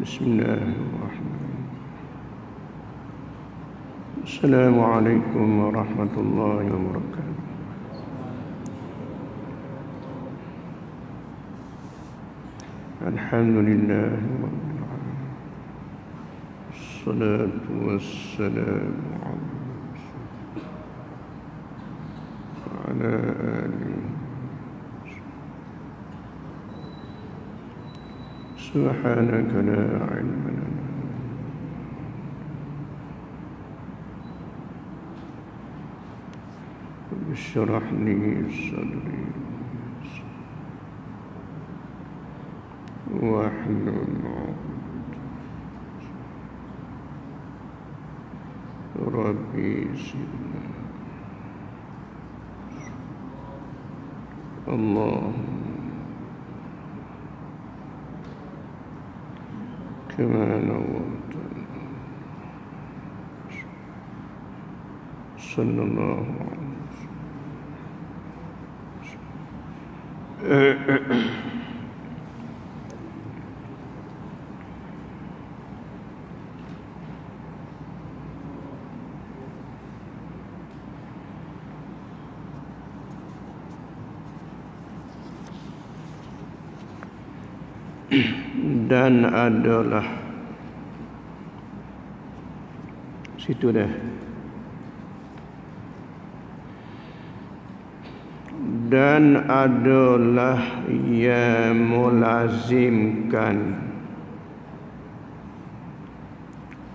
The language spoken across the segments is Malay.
Bismillahirrahmanirrahim. Assalamualaikum warahmatullahi wabarakatuh. Alhamdulillah rabbil alamin. Assalatu wassalamu ala alihi. Subhanaka la ilma lana ishrah li sadri wahlul 'uqdatam rabbi zidni Allahumma kama nawwarta sallallahu alaihi wasallam. Dan adalah situ dah. Dan adalah yang melazimkan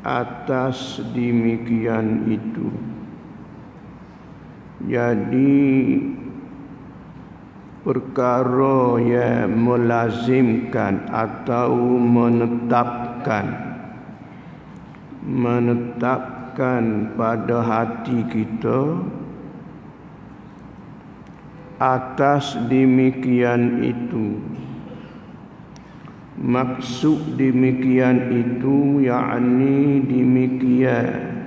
atas demikian itu. Jadi perkara yang melazimkan atau menetapkan pada hati kita atas demikian itu. Maksud demikian itu yakni demikian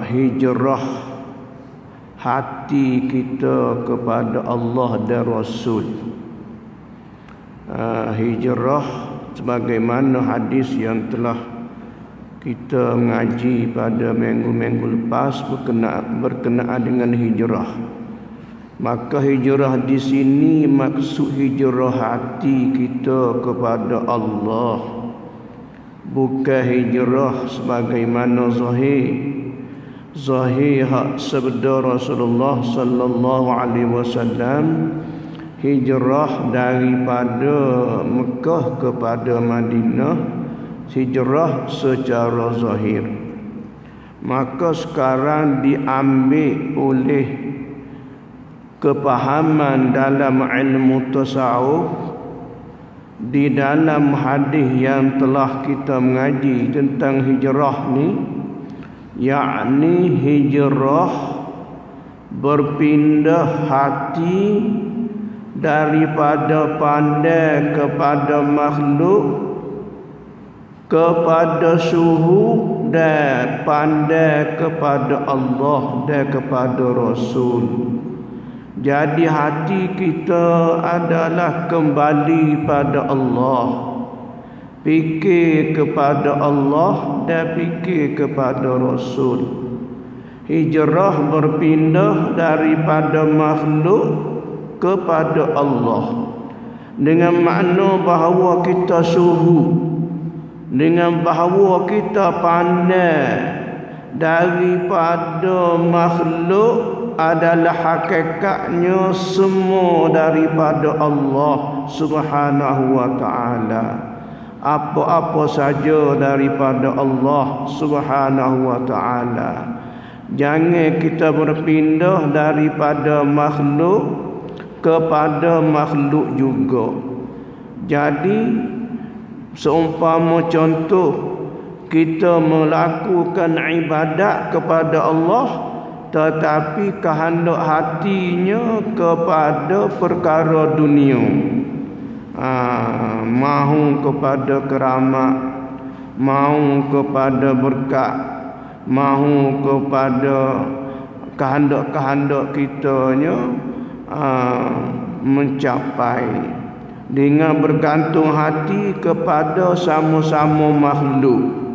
hijrah hati kita kepada Allah dan Rasul. Hijrah sebagaimana hadis yang telah kita mengaji pada minggu-minggu lepas berkenaan dengan hijrah. Maka hijrah di sini maksud hijrah hati kita kepada Allah, bukan hijrah sebagaimana zahir hak sabda Rasulullah sallallahu alaihi wasallam, hijrah daripada Mekah kepada Madinah, hijrah secara zahir. Maka sekarang diambil oleh kepahaman dalam ilmu tasawuf di dalam hadis yang telah kita mengaji tentang hijrah ni, yakni hijrah berpindah hati daripada pandai kepada makhluk kepada suhu dan pandai kepada Allah dan kepada Rasul. Jadi hati kita adalah kembali pada Allah, fikir kepada Allah dan fikir kepada Rasul. Hijrah berpindah daripada makhluk kepada Allah, dengan makna bahawa kita suhu, dengan bahawa kita pandai daripada makhluk adalah hakikatnya semua daripada Allah Subhanahu wa ta'ala. Apa-apa saja daripada Allah Subhanahu wa ta'ala. Jangan kita berpindah daripada makhluk kepada makhluk juga. Jadi seumpama contoh kita melakukan ibadat kepada Allah, tetapi kehendak hatinya kepada perkara dunia. Mahu kepada keramat, mahu kepada berkat, mahu kepada kehendak-kehendak kitanya mencapai dengan bergantung hati kepada sama-sama makhluk.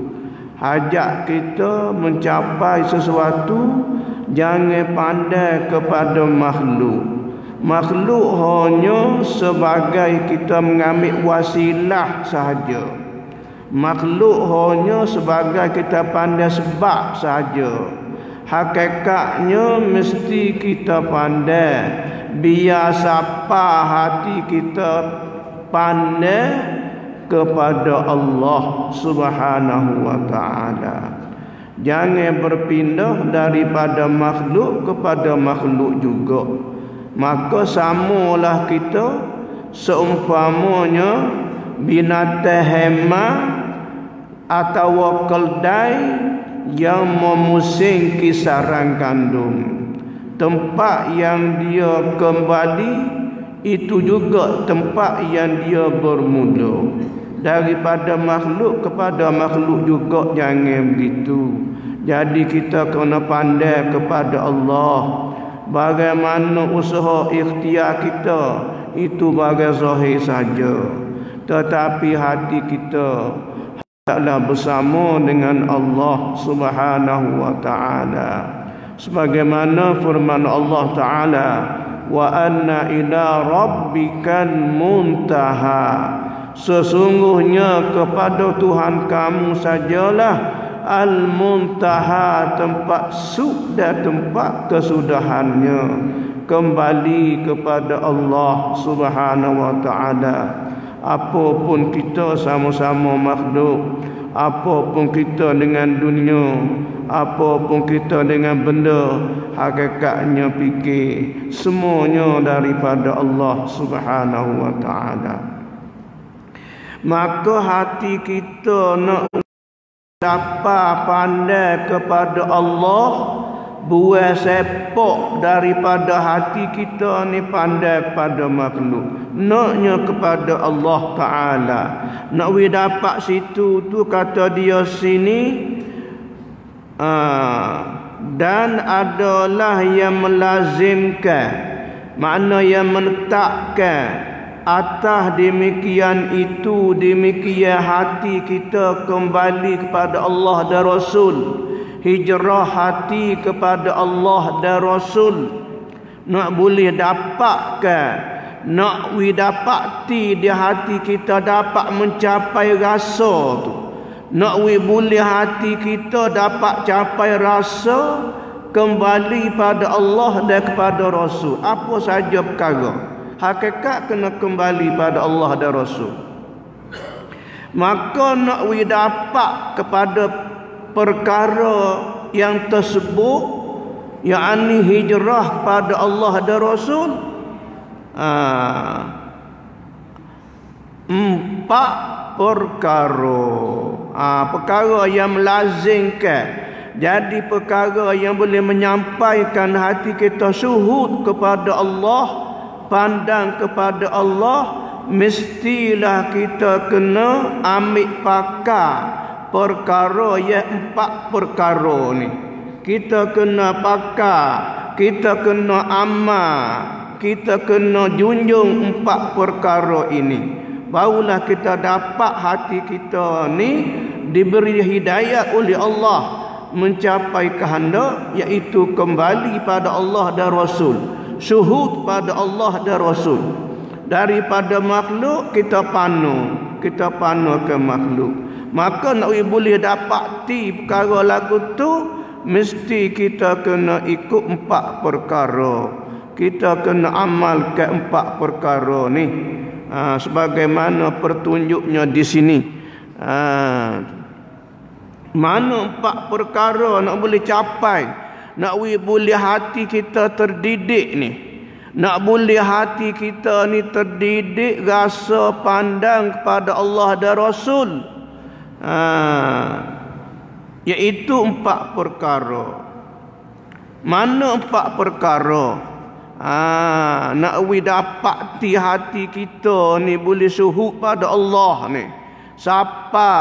Hajat kita mencapai sesuatu, jangan pandai kepada makhluk. Makhluk hanya sebagai kita mengambil wasilah sahaja. Makhluk hanya sebagai kita pandai sebab sahaja. Hakikatnya mesti kita pandai, biar siapa hati kita pandai kepada Allah Subhanahu wa taala. Jangan berpindah daripada makhluk kepada makhluk juga. Maka samalah kita seumpamanya binatang hema atau keldai yang memusing kisaran gandum. Tempat yang dia kembali itu juga tempat yang dia bermula. Daripada makhluk kepada makhluk juga, jangan begitu. Jadi kita kena pandai kepada Allah. Bagaimana usaha ikhtiar kita itu bagai zahir saja, tetapi hati kita hendaklah bersama dengan Allah Subhanahu wa taala. Sebagaimana firman Allah taala, wa anna ila rabbikal muntaha. Sesungguhnya kepada Tuhan kamu sajalah al-muntaha, tempat sudah, tempat kesudahannya. Kembali kepada Allah Subhanahu wa taala. Apapun kita sama-sama makhluk, apapun kita dengan dunia, apapun kita dengan benda, hakikatnya fikir semuanya daripada Allah Subhanahu wa taala. Maka hati kita nak dapat pandai kepada Allah, buat sepak daripada hati kita ni pandai pada makhluk, naknya kepada Allah Ta'ala. Nak we dapat situ tu kata dia sini, dan adalah yang melazimkan, makna yang menetapkan atas demikian itu, demikian hati kita kembali kepada Allah dan Rasul. Hijrah hati kepada Allah dan Rasul. Nak boleh dapatkan, nak we dapati di hati kita dapat mencapai rasa tu. Nak we boleh hati kita dapat capai rasa kembali pada Allah dan kepada Rasul. Apa saja perkara, hakikat kena kembali pada Allah dan Rasul. Maka nak we dapat kepada perkara yang tersebut, yakni hijrah pada Allah dan Rasul, empat perkara. Perkara yang melazimkan. Jadi perkara yang boleh menyampaikan hati kita syuhud kepada Allah, pandang kepada Allah, mestilah kita kena ambil pakar perkara yang empat perkara ni. Kita kena pakar, kita kena amal, kita kena junjung empat perkara ini. Barulah kita dapat hati kita ni diberi hidayah oleh Allah mencapai kehendak, iaitu kembali pada Allah dan Rasul, syuhud pada Allah dan Rasul. Daripada makhluk kita panu ke makhluk. Maka nak boleh dapati perkara lagu tu, mesti kita kena ikut empat perkara. Kita kena amalkan empat perkara ni, sebagaimana pertunjuknya di sini. Mana empat perkara nak boleh capai, nak boleh hati kita terdidik ni, nak boleh hati kita ni terdidik rasa pandang kepada Allah dan Rasul, iaitu empat perkara. Mana 4 perkara nak dapat ti hati kita ni boleh syuhud pada Allah ni. Siapa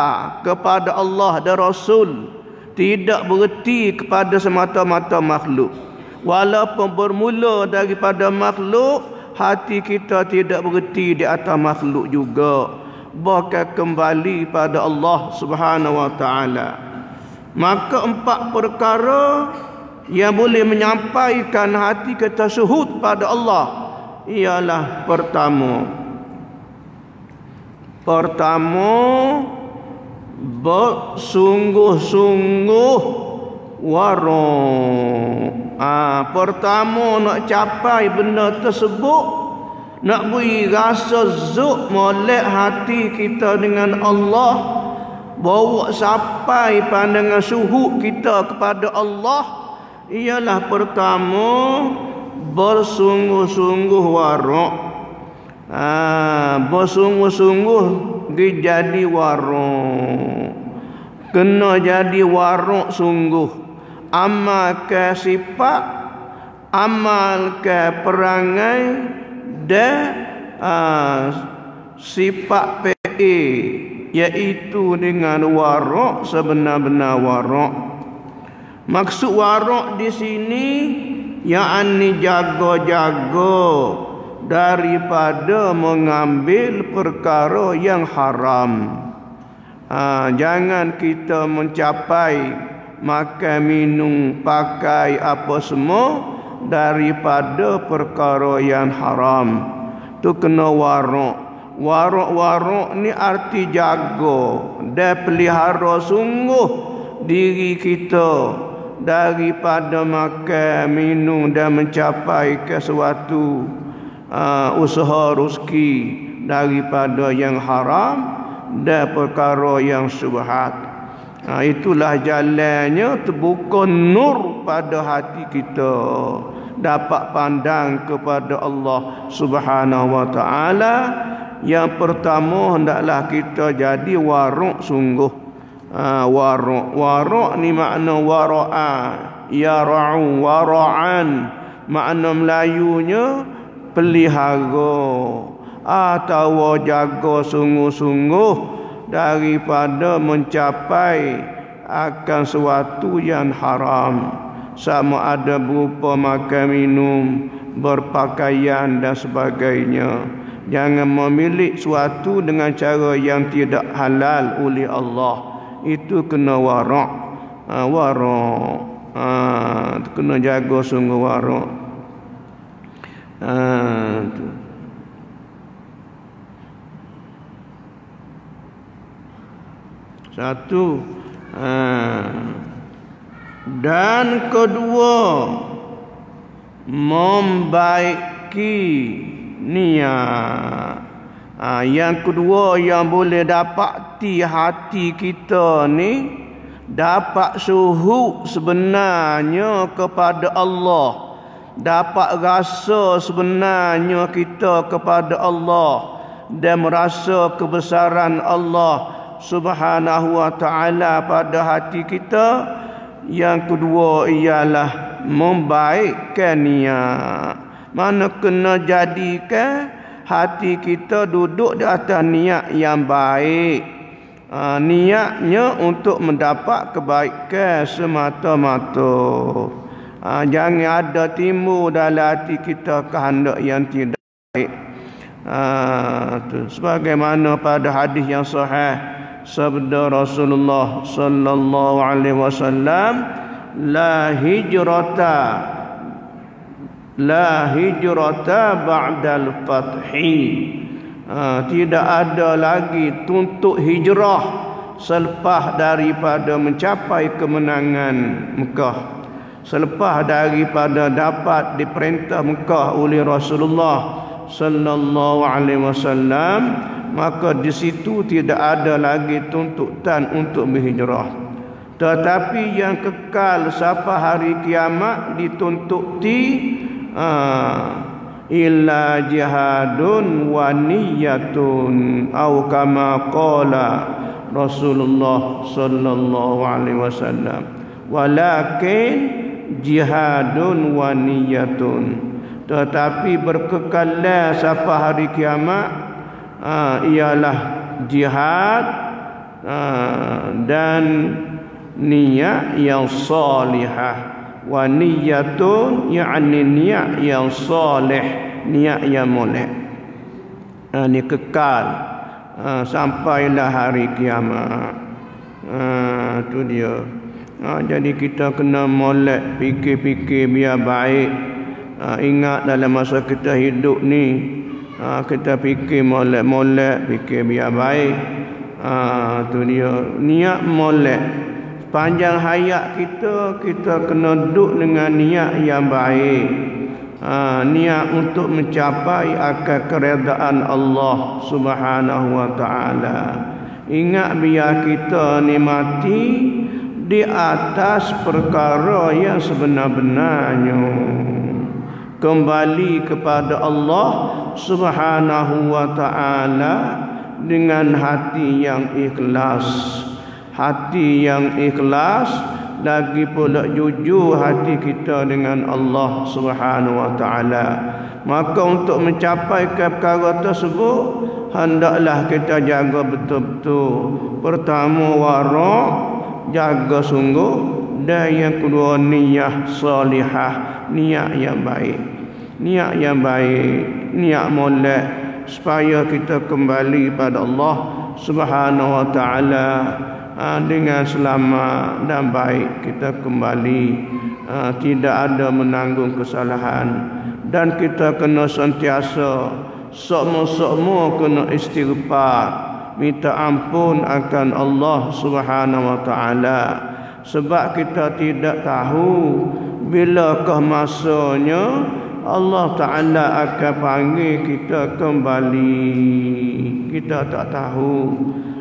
kepada Allah dan Rasul, tidak berhenti kepada semata-mata makhluk. Walaupun bermula daripada makhluk, hati kita tidak berhenti di atas makhluk juga, bahkan kembali pada Allah Subhanahu wa taala. Maka 4 perkara yang boleh menyampaikan hati kita syuhud pada Allah ialah pertama bersungguh-sungguh wara'. Pertama nak capai benda tersebut, nak beri rasa zuk molek hati kita dengan Allah, bawa sampai pandangan syuhud kita kepada Allah, ialah pertama bersungguh-sungguh wara'. Bersungguh-sungguh dia jadi wara'. Kena jadi wara' sungguh. Amalkan sifat, amalkan perangai dan sifat PA, iaitu dengan wara', sebenar-benar wara'. Maksud wara' di sini yakni jaga-jaga daripada mengambil perkara yang haram. Jangan kita mencapai makan, minum, pakai apa semua daripada perkara yang haram. Tu kena wara'. Wara' ni arti jaga dan pelihara sungguh diri kita daripada makan, minum dan mencapai ke suatu usaha rezeki daripada yang haram dan perkara yang syubhat. Itulah jalannya terbuka nur pada hati kita, dapat pandang kepada Allah Subhanahu wa taala. Yang pertama, hendaklah kita jadi wara' sungguh. Wara' ni makna wara'a, yara'u, wara'an. Makna Melayunya pelihara atau jaga sungguh-sungguh daripada mencapai akan sesuatu yang haram, sama ada berupa makan, minum, berpakaian dan sebagainya. Jangan memilih sesuatu dengan cara yang tidak halal oleh Allah. Itu kena wara'. Kena jaga sungguh wara'. Satu. Dan kedua, membaiki niat. Yang kedua yang boleh dapati hati kita ni dapat syuhud sebenarnya kepada Allah, dapat rasa sebenarnya kita kepada Allah dan merasa kebesaran Allah Subhanahu wa ta'ala pada hati kita. Yang kedua ialah membaikkan niat. Mana kena jadikan hati kita duduk di atas niat yang baik. Niatnya untuk mendapat kebaikan semata-mata. Jangan ada timbul dalam hati kita kehendak yang tidak baik. Sebagaimana pada hadis yang sahih, sabda Rasulullah sallallahu alaihi wasallam, la hijrata ba'dal fathi. Tidak ada lagi tuntut hijrah selepas daripada mencapai kemenangan Mekah, selepas daripada dapat diperintah Mekah oleh Rasulullah sallallahu alaihi wasallam, maka di situ tidak ada lagi tuntutan untuk berhijrah. Tetapi yang kekal sampai hari kiamat dituntuti illa jihadun wa niyyatun, atau kama qala Rasulullah sallallahu alaihi wasallam, walakin jihadun wa niyatun. Tetapi berkekalan sampai hari kiamat ialah jihad dan niat yang salihah. Wa niyatun yakni niat yang salih, niat yang molek. Ini kekal sampailah hari kiamat. Tu dia. Jadi kita kena molek fikir-fikir biar baik. Ingat dalam masa kita hidup ni, kita fikir molek-molek, fikir biar baik. Tu dia. Niat molek. Panjang hayat kita kena duduk dengan niat yang baik. Niat untuk mencapai akan keredaan Allah Subhanahu wa taala. Ingat biar kita ni mati di atas perkara yang sebenar-benarnya. Kembali kepada Allah Subhanahu wa taala dengan hati yang ikhlas. Hati yang ikhlas, lagi pula jujur hati kita dengan Allah Subhanahu wa taala. Maka untuk mencapai perkara tersebut, hendaklah kita jaga betul-betul. Pertama wara', jaga sungguh, dan yang kedua niat salihah, niat yang baik. Niat yang baik, niat molek supaya kita kembali pada Allah Subhanahu wa taala dengan selamat dan baik. Kita kembali, tidak ada menanggung kesalahan, dan kita kena sentiasa sokmo-sokmo kena istighfar, minta ampun akan Allah Subhanahu wa taala. Sebab kita tidak tahu bilakah masanya Allah Ta'ala akan panggil kita kembali. Kita tak tahu.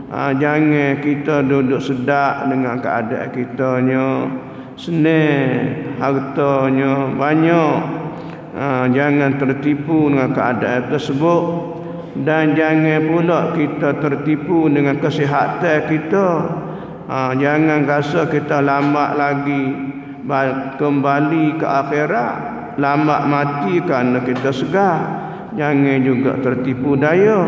Jangan kita duduk sedap dengan keadaan kitanya, senang, hartanya banyak. Jangan tertipu dengan keadaan tersebut. Dan jangan pula kita tertipu dengan kesihatan kita. Jangan rasa kita lambat lagi kembali ke akhirat, lambat mati kerana kita segar. Jangan juga tertipu daya.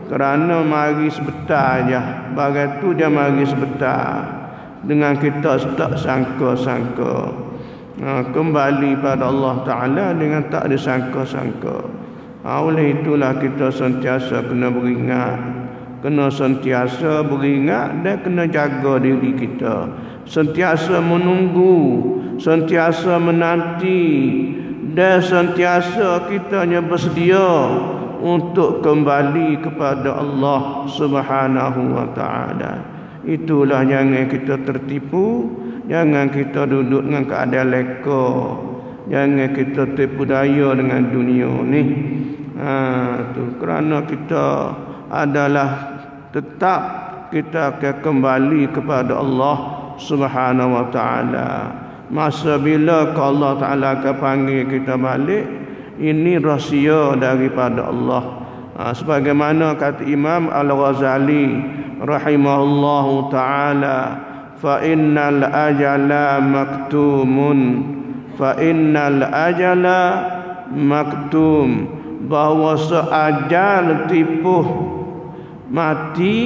Kerana mari sebentar aja, bagai tu dia mari sebentar, dengan kita tak sangka-sangka. Kembali pada Allah Ta'ala dengan tak disangka-sangka. Oleh itulah kita sentiasa kena beringat, kena sentiasa beringat dan kena jaga diri kita, sentiasa menunggu, sentiasa menanti, dan sentiasa kitanya bersedia untuk kembali kepada Allah Subhanahu wa taala. Itulah, jangan kita tertipu, jangan kita duduk dengan keadaan leka, jangan kita tipu daya dengan dunia ni. Kerana kita adalah tetap kita akan kembali kepada Allah Subhanahu wa taala. Masa bila Allah Taala akan panggil kita balik, ini rahsia daripada Allah. Sebagaimana kata Imam Al-Ghazali rahimahullahu taala, fa innal ajala maktumun, fa innal ajala maktum, bahawa seajal tipuh mati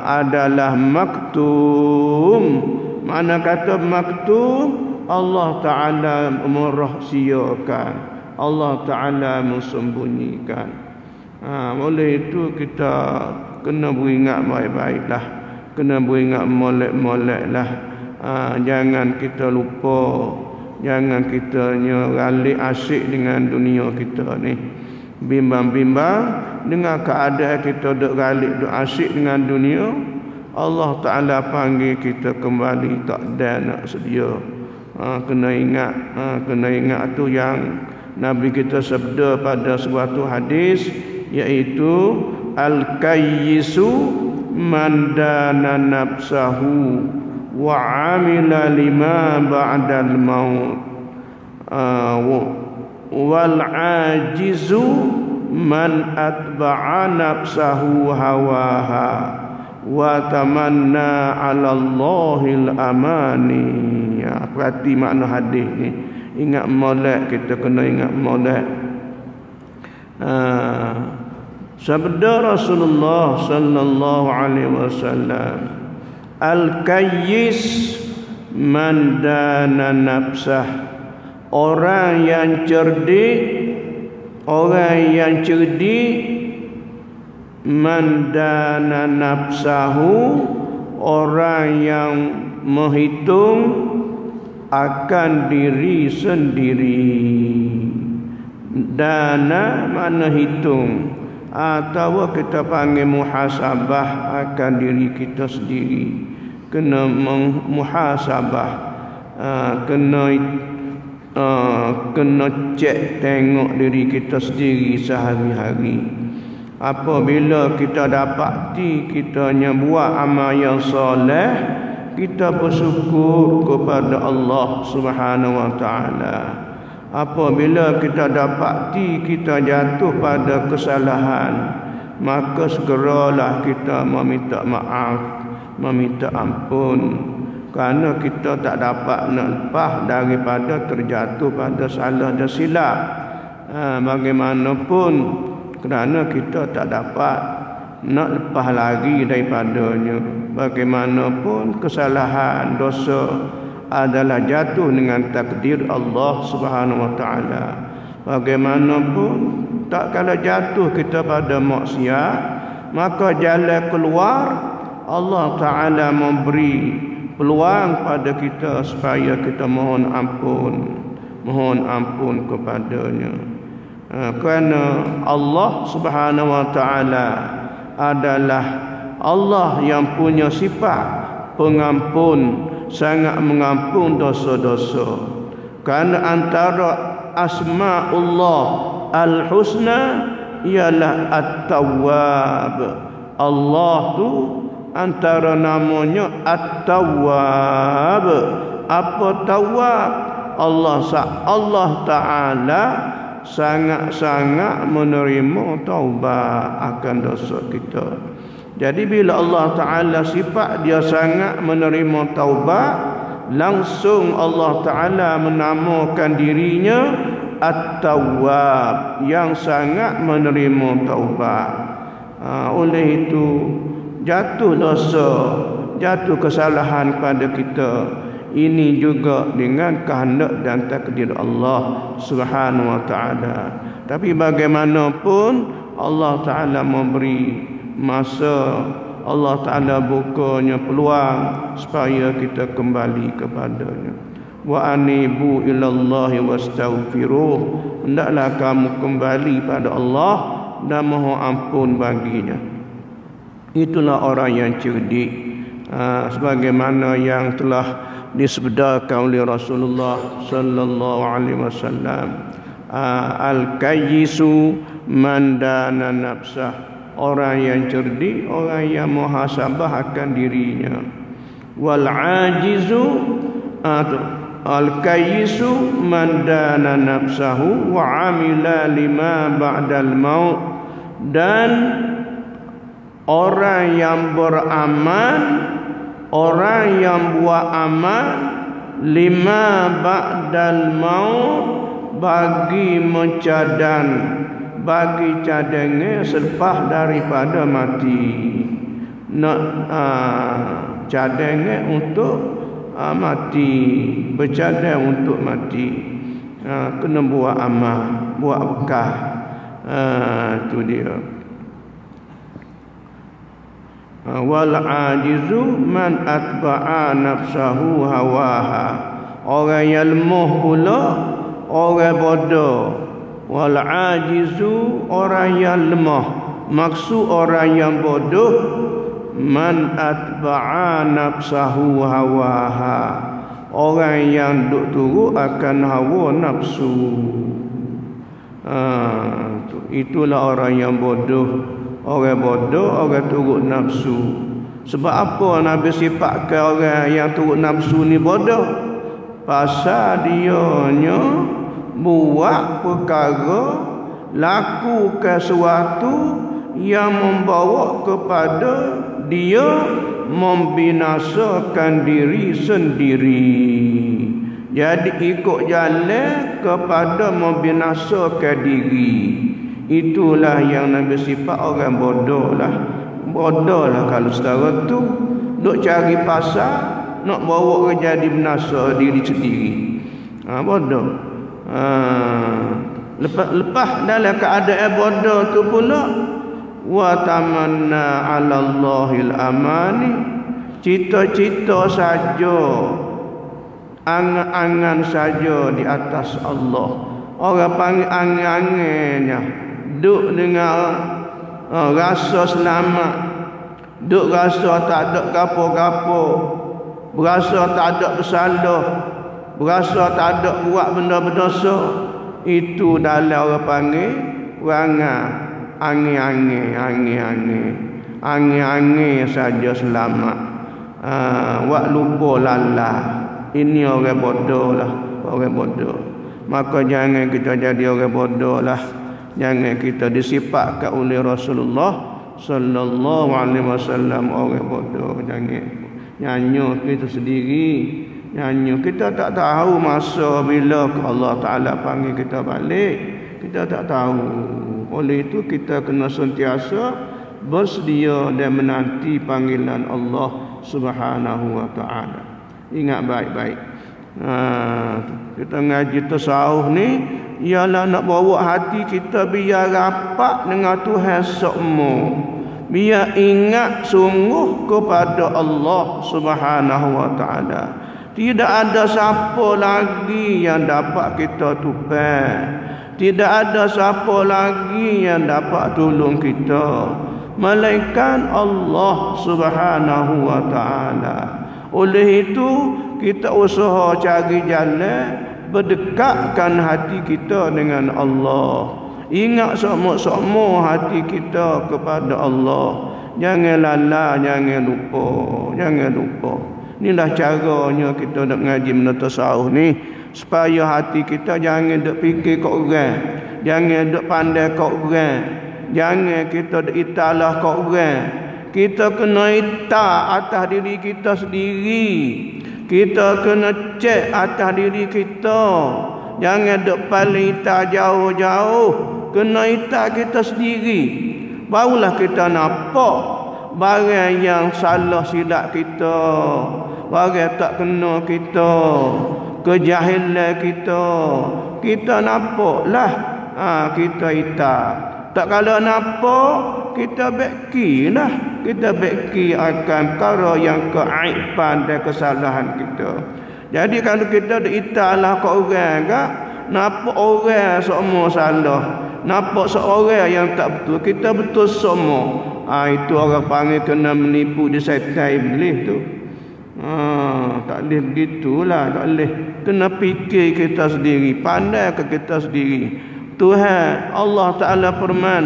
adalah maktum. Mana kata maktum? Allah Ta'ala merahsiakan, Allah Ta'ala mensembunyikan. Oleh itu kita kena beringat baik-baiklah, kena beringat molek-moleklah. Jangan kita lupa, jangan kita ralik asyik dengan dunia kita ni. Bimbang-bimbang dengan keadaan kita duk ralik, duk asyik dengan dunia, Allah Ta'ala panggil kita kembali, tak ada nak sedia. Kena ingat tu yang Nabi kita sabda pada suatu hadis, iaitu al-kayyisu man dana nafsahu wa amila lima ba'dal maut, wal ajizu man atba'a nafsahu hawaha wa tamanna 'ala Allahil amani. Ya, perhati makna hadis ni. Ingat molek, kita kena ingat molek. Sabda Rasulullah sallallahu alaihi wasallam, al-kayyis man dana nafsah. Orang yang cerdik, orang yang cerdik, man dana nafsahu, orang yang menghitung akan diri sendiri. Dana mana hitung, atau kita panggil muhasabah akan diri kita sendiri. Kena muhasabah, kena cek tengok diri kita sendiri sehari-hari. Apabila kita dapati kita buat amal yang soleh, kita bersyukur kepada Allah Subhanahu wa taala. Apabila kita dapati kita jatuh pada kesalahan, maka segeralah kita meminta maaf, meminta ampun, kerana kita tak dapat nak lepas daripada terjatuh pada salah dan silap. Bagaimanapun, kerana kita tak dapat nak lepas lagi daripadanya. Bagaimanapun, kesalahan, dosa adalah jatuh dengan takdir Allah Subhanahu wa taala. Bagaimanapun, tak kala jatuh kita pada maksiat, maka jalan keluar Allah taala memberi peluang pada kita supaya kita mohon ampun kepadanya. Kerana Allah Subhanahu wa taala adalah Allah yang punya sifat pengampun, sangat mengampun dosa-dosa. Kerana antara asma'ullah al-husna ialah At-Tawwab. Allah tu antara namanya At-Tawwab. Apa Tawwab? Allah Ta'ala sangat-sangat menerima taubat akan dosa kita. Jadi bila Allah Ta'ala sifat dia sangat menerima taubat, langsung Allah Ta'ala menamakan dirinya At-Tawwab, yang sangat menerima taubat. Oleh itu, jatuh dosa, jatuh kesalahan pada kita, ini juga dengan kehendak dan takdir Allah Subhanahu wa taala. Tapi bagaimanapun Allah Ta'ala memberi masa, Allah Ta'ala bukanya peluang supaya kita kembali kepadanya. Wa anibu ilallahi wastaghfiruh. Hendaklah kamu kembali pada Allah dan mohon ampun baginya. Itulah orang yang cerdik, sebagaimana yang telah disabdakan oleh Rasulullah sallallahu alaihi wasallam, al-kayyisu man dana nafsah. Orang yang cerdik, orang yang muhasabah akan dirinya. Wal ajizu, al-kayyisu man dana nafsahu wa amila lima ba'dal maut. Dan orang yang beramal, orang yang buat amal lima ba'dal maut, bagi mencadang, bagi cadangnya selepas daripada mati. Nak cadangnya untuk mati, bercadang untuk mati. Kena buat amal, buat bekal. Itu dia. Wal ajizu man atba'a nafsahu hawaha. Orang yang lemah pula orang bodoh. Wal ajizu, orang yang lemah. Maksud orang yang bodoh, man atba'a nafsahu hawaha. Orang yang duk turut akan hawa nafsu. Itulah orang yang bodoh. Orang bodoh, orang turut nafsu. Sebab apa Nabi sifatkan orang yang turut nafsu ni bodoh? Pasal dianya buat perkara, lakukan sesuatu yang membawa kepada dia membinasakan diri sendiri. Jadi ikut jalan kepada membinasakan diri. Itulah yang Nabi sifat orang bodoh lah. Bodoh lah kalau setara tu duk cari pasal nak bawa ke jadi binasa diri sendiri. Bodoh. Lepas dalam keadaan bodoh tu pula, wa tamanna 'ala Allahil amani, cita-cita saja, angan-angan saja di atas Allah. Orang panggil angan-angannya duk dengan rasa selamat, duk rasa tak ada gapo-gapo, berasa tak ada bersalah, berasa tak ada buat benda berdosa. Itu dalam orang panggil angin saja selamat. Wak lupa lala. Ini orang bodoh lah, orang bodoh. Maka jangan kita jadi orang bodoh lah. Jangan kita disifatkan oleh Rasulullah sallallahu alaihi wasallam orang bodoh. Jangan nyanyi kita sendiri. Nyanyi kita tak tahu masa bila Allah Ta'ala panggil kita balik. Kita tak tahu. Oleh itu kita kena sentiasa bersedia dan menanti panggilan Allah Subhanahu wa Ta'ala. Ingat baik-baik. Kita ngaji tasawuf ni ialah nak bawa hati kita biar rapat dengan Tuhan semua. Biar ingat sungguh kepada Allah Subhanahu wa Ta'ala. Tidak ada siapa lagi yang dapat kita tupai. Tidak ada siapa lagi yang dapat tolong kita, melainkan Allah Subhanahu wa Ta'ala. Oleh itu kita usaha cari jalan berdekatkan hati kita dengan Allah. Ingat semua hati kita kepada Allah. Jangan lalai, jangan lupa, jangan lupa. Inilah caranya kita nak ngaji benda tasawuf ni, supaya hati kita jangan duk fikir kat orang, jangan duk pandai kat orang, jangan kita duk italah kat orang. Kita kena ita atas diri kita sendiri. Kita kena cek atas diri kita. Jangan duk paling ita jauh-jauh. Kena ita kita sendiri. Barulah kita nampak barang yang salah silap kita, barang tak kena kita, kejahilan kita, kita nampaklah. Kita ita. Tak kalau nampak, kita bekilah. Kita beki akan perkara yang keaiban dan kesalahan kita. Jadi kalau kita italah kat orang kak, nampak orang semua salah, nampak seorang yang tak betul, kita betul semua. Itu orang panggil kena menipu di syaitan iblis tu. Tak boleh begitulah, tak boleh. Kena fikir kita sendiri, pandai ke kita sendiri. Tuhan Allah Ta'ala firman,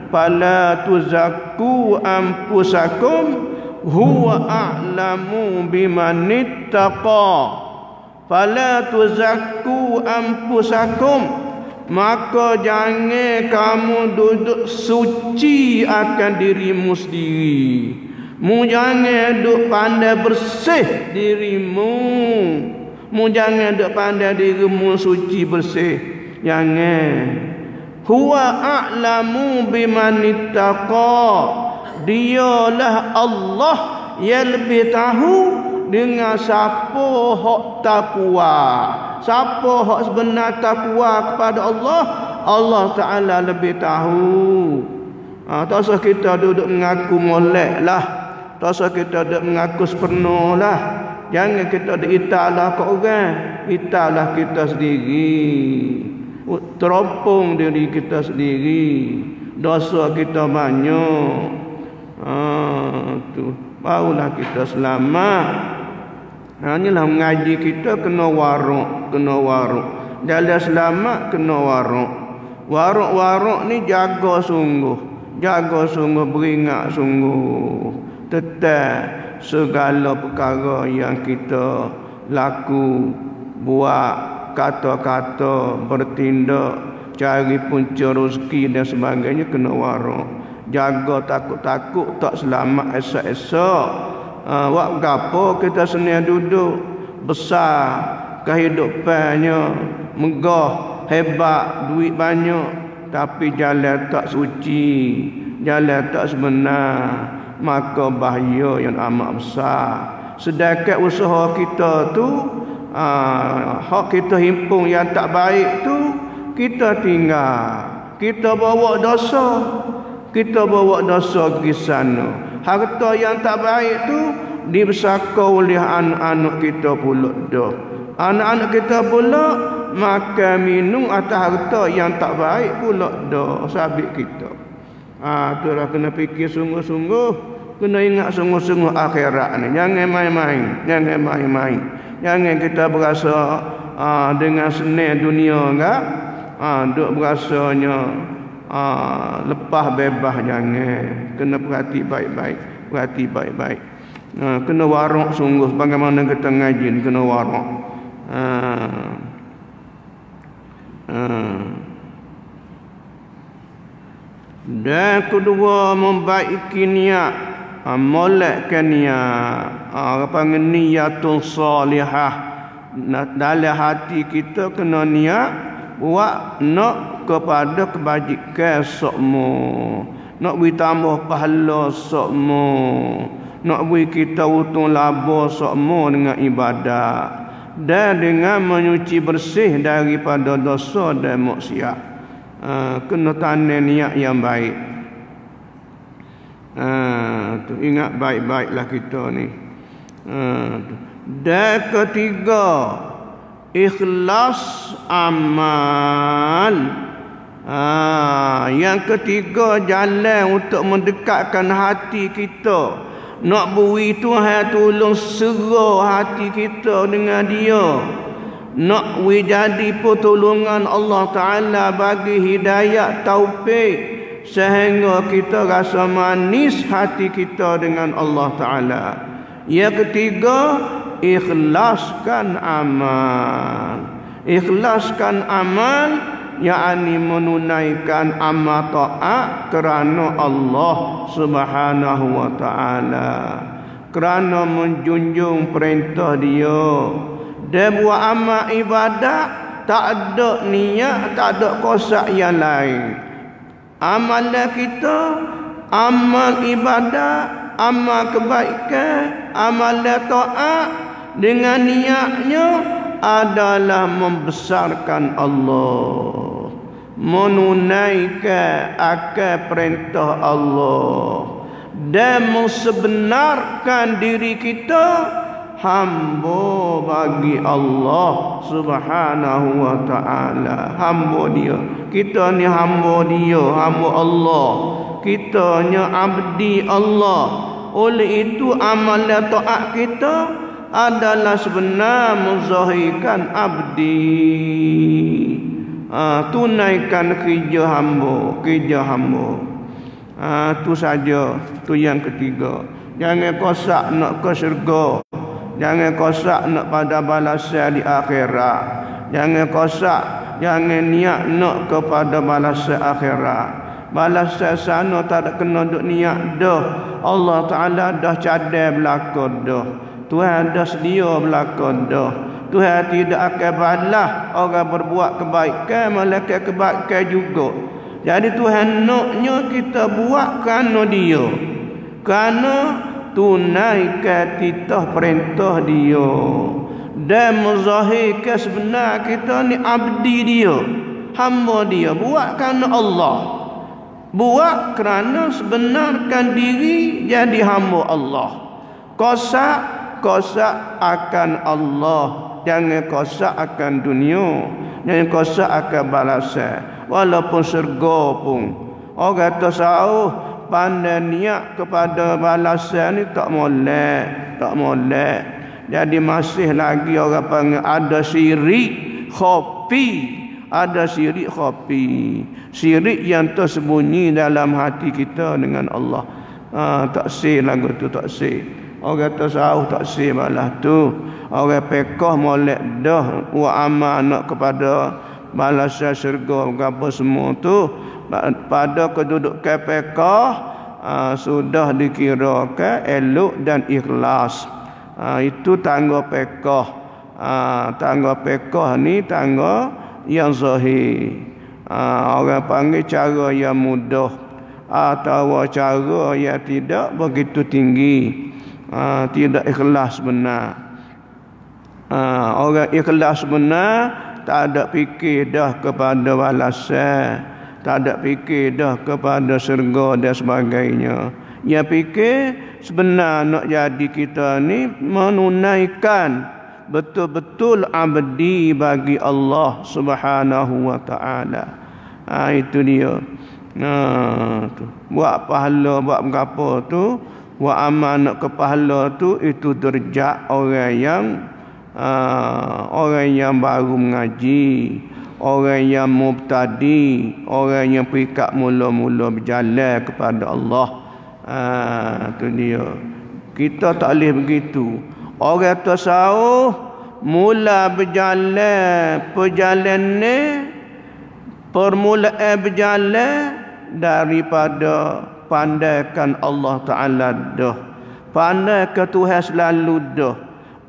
fala tuzakku anfusakum huwa a'lamu bimanittaqa. Fala tuzakku anfusakum, maka jangan kamu duduk suci akan dirimu sendiri. Mu jangan duk pandai bersih dirimu. Mu jangan duk pandai dirimu suci bersih. Jangan. Huwa a'lamu bimanittaqa. Dialah Allah yang lebih tahu dengan siapa hak takwa. Siapa hak sebenar takwa kepada Allah, Allah Ta'ala lebih tahu. Tak usah kita duduk mengaku molek lah, tak usah kita duduk mengaku sepenuh lah. Jangan kita italah ke orang, italah kita sendiri. Teropong diri kita sendiri. Dosa kita banyak. Tu barulah kita selamat. Inilah mengaji kita kena waruk, kena waruk. Jalan selamat kena waruk. Waruk-waruk ni jaga sungguh, jaga sungguh, beringat sungguh. Tetap segala perkara yang kita laku, buat, kata-kata, bertindak, cari punca rezeki dan sebagainya kena waruk. jaga takut-takut tak selamat esok-esok. Wak gapo kita seni duduk besar kehidupannya, megah, hebat, duit banyak, tapi jalan tak suci, jalan tak sebenar, maka bahaya yang amat besar. Sedangkan usaha kita tu, hak kita himpun yang tak baik tu, kita tinggal, kita bawa dosa, pergi sana. Harta yang tak baik tu dibesarkan oleh anak-anak kita pula dah. Anak-anak kita pula makan minum atas harta yang tak baik pula dah sabit kita. Itulah kena fikir sungguh-sungguh. Kena ingat sungguh-sungguh akhirat ni. Jangan main-main. Jangan kita berasa dengan senang dunia enggak. Duk berasanya lepas bebas, jangan. Kena perhati baik-baik. Kena warak sungguh. Bagaimana kita ngaji ni, kena warak. Dan kedua, membaiki niat, molekkan niat. Apa panggil niatul salihah. Dalam hati kita kena niat buat nak kepada kebajikan sokmo, nak beri tambah pahala sokmo, nak beri kita untung laba sokmo dengan ibadat dan dengan menyuci bersih daripada dosa dan maksiat. Kena tanam niat yang baik. Tu ingat baik-baiklah kita ni. Dan ketiga, ikhlas amal. Yang ketiga, jalan untuk mendekatkan hati kita. Nak beri Tuhan tolong serah hati kita dengan dia. Nak jadi pertolongan Allah Ta'ala bagi hidayah taufik, sehingga kita rasa manis hati kita dengan Allah Ta'ala. Yang ketiga, ikhlaskan amal. Ikhlaskan amal, yakni menunaikan amal taat kerana Allah Subhanahu wa Ta'ala, kerana menjunjung perintah dia. Dan buat amal ibadat tak ada niat, tak ada kosak yang lain. Amalan kita, amal ibadat, amal kebaikan, amalan taat dengan niatnya adalah membesarkan Allah, menunaikan akan perintah Allah, dan mensebenarkan diri kita hamba bagi Allah Subhanahu wa Ta'ala. Hamba dia. Kita ni hamba dia, hamba Allah. Kita ni abdi Allah. Oleh itu amalan taat kita adalah sebenar menzahirkan abdi. Tunaikan kerja hamba. Tu saja. Tu yang ketiga. Jangan kosak nak ke syurga. Jangan kosak nak pada balasan di akhirat. Jangan kosak, jangan niat nak kepada balasan akhirat. Balasan sana tak ada kena duk niat dah. Allah Ta'ala dah cadai belakang dah. Tuhan dah sedia belakang dah. Tuhan tidak akan balas orang berbuat kebaikan, malaikat kebaikan juga. Jadi Tuhan naknya kita buat kerana dia, kerana tunaikan titah perintah dia dan menzahirkan sebenar kita ni abdi dia, hamba dia. Buat kerana Allah, buat kerana sebenarkan diri jadi hamba Allah. Kosak akan Allah, jangan kosak akan dunia, jangan kosak akan balasan. Walaupun syurga pun orang tahu pandai niat kepada balasan ni tak molek. Jadi masih lagi orang panggil ada syirik khafi. Syirik yang tersembunyi dalam hati kita dengan Allah. Tak sih lagu tu, tak sih. Orang tasawuf tak sih malah tu. Orang pekoh molek dah wa amal nak kepada balasan syurga apa semua tu. pada kedudukan fiqh sudah dikirakan elok dan ikhlas. Itu tangga fiqh. Tangga fiqh ni tangga yang zahir. Orang panggil cara yang mudah atau cara yang tidak begitu tinggi. Tidak ikhlas benar. Orang ikhlas benar tak ada fikir dah kepada balasan, tak ada fikir dah kepada syurga dan sebagainya. Yang fikir sebenar nak jadi kita ni menunaikan betul-betul abdi bagi Allah Subhanahu wa taala. Itu dia. Tu. Buat pahala buat berapa tu, buat amal nak ke pahala tu, itu derajat orang yang baru mengaji, orang yang mubtadi, orang yang perikat mula-mula berjalan kepada Allah. Itu dia. Kita tak boleh begitu. Orang tasawuf mula berjalan, permulaan berjalan daripada pandaikan Allah Ta'ala dah. Pandaikan Tuhan selalu dah.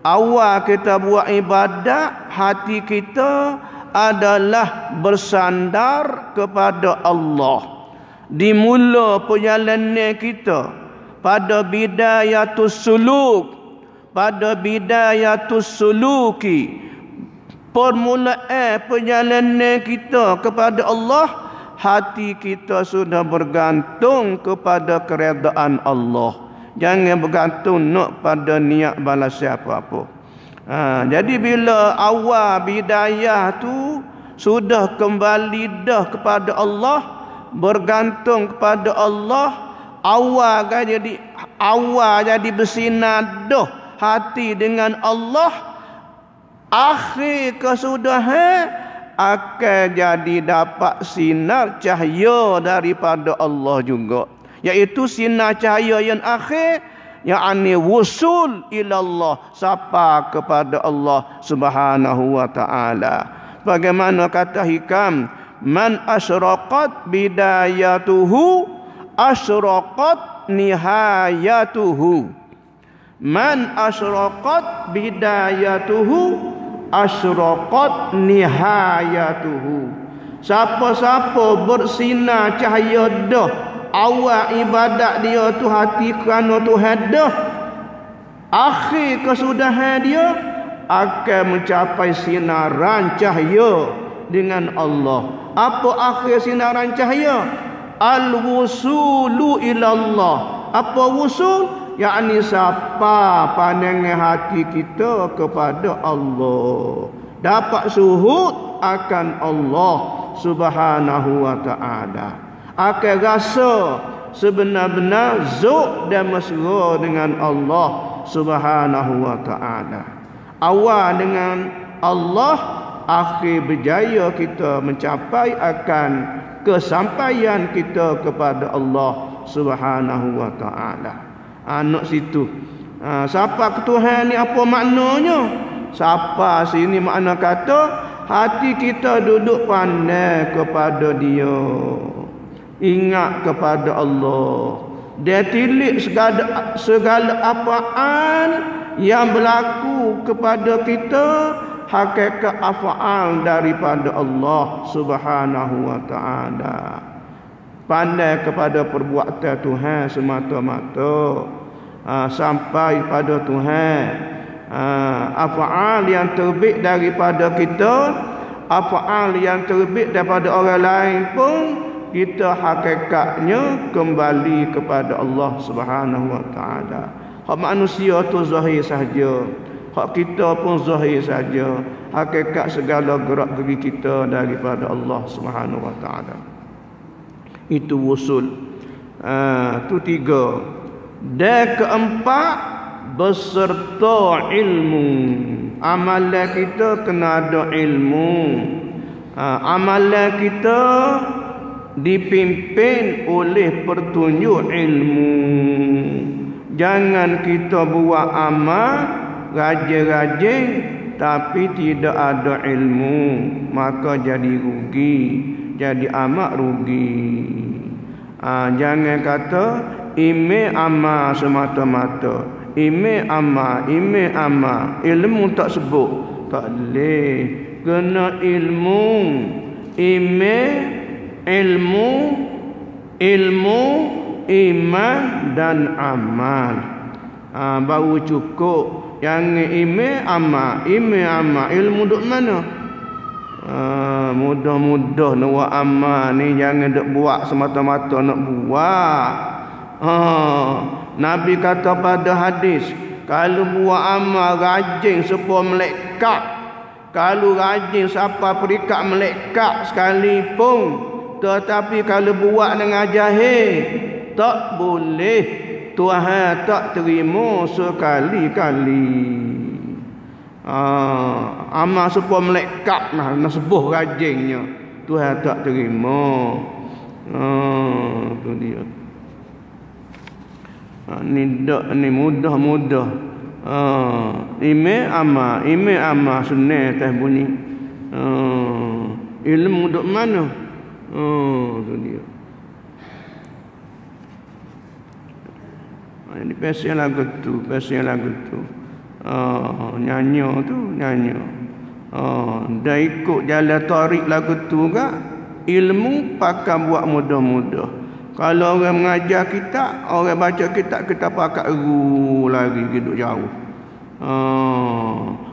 Awal kita buat ibadat, hati kita adalah bersandar kepada Allah. Dimula perjalanan kita pada bidayatus suluk, pada bidayatus suluki, permulaan perjalanan kita kepada Allah, hati kita sudah bergantung kepada keredaan Allah. Jangan bergantung nak pada niat balas siapa-apa. Jadi bila awal bidayah tu sudah kembali dah kepada Allah, bergantung kepada Allah, awal jadi bersinar dah hati dengan Allah, akhir kesudahan akan jadi dapat sinar cahaya daripada Allah juga, iaitu sinar cahaya yang akhir, yakni wusul ilallah, sampai kepada Allah Subhanahu wa taala. Bagaimana kata hikam, man asyraqat bidayatuhu asyraqat nihayatuhu. Man asyraqat bidayatuhu asyraqat nihayatuhu. Siapa-siapa bersinar cahaya dah awal ibadat dia tu hati kerana Tuhan dah, akhir kesudahan dia akan mencapai sinaran cahaya dengan Allah. Apa akhir sinaran cahaya? Al-wusulu ilallah. Apa wusul? Yakni sapa pandangan hati kita kepada Allah, dapat suhud akan Allah Subhanahu wa taala, akan rasa sebenar-benar zuk dan mesra dengan Allah Subhanahu wa taala. Awal dengan Allah, akhir berjaya kita mencapai akan kesampaian kita kepada Allah Subhanahu wa taala. Nak situ. Siapa ke Tuhan ni apa maknanya? Siapa sini makna kata hati kita duduk pandai kepada Dia, ingat kepada Allah. Dia tilik segala apaan yang berlaku kepada kita, hakikat af'al daripada Allah Subhanahu wa taala. Pandai kepada perbuatan Tuhan semata-mata, sampai pada Tuhan. Af'al yang terbit daripada kita, af'al yang terbit daripada orang lain pun, kita hakikatnya kembali kepada Allah Subhanahu wa taala. Hak manusia tu zahir saja, hak kita pun zahir saja. Hakikat segala gerak geri kita daripada Allah Subhanahu wa taala. Itu wusul. Itu tiga. Dan keempat, beserta ilmu. Amalan kita kena ada ilmu. Amalan kita dipimpin oleh petunjuk ilmu. Jangan kita buat amal rajin-rajin tapi tidak ada ilmu, maka jadi rugi. jadi amat rugi. Jangan kata ime amal semata-mata. Ime amal, ilmu tak sebut. Tak boleh. Kena ilmu. Ime, ilmu, iman dan amal. Baru cukup. Yang ime amal, ilmu duk mana? Mudah-mudah nak buat amal ni, jangan duk buat semata-mata nak buat. Nabi kata pada hadis, kalau buat amal rajin supaya melekat, kalau rajin siapa perikat melekat sekalipun, tetapi kalau buat dengan jahil tak boleh. Tuhan tak terima sekali-kali. Amal supaya melekat nak sebuh rajinnya, Tuhan tak terima. Tu dia. Ni mudah-mudah. Ime amal sunnah teh bunyi. Ilmu duk mana? Tu dia. Ini pasal lagu tu. Nyanyo. Dah ikut jalan tarik lagu tu gak. Ilmu pakai buat mudah-mudah. Kalau orang mengajar kita, orang baca kita pakai lari hidup jauh.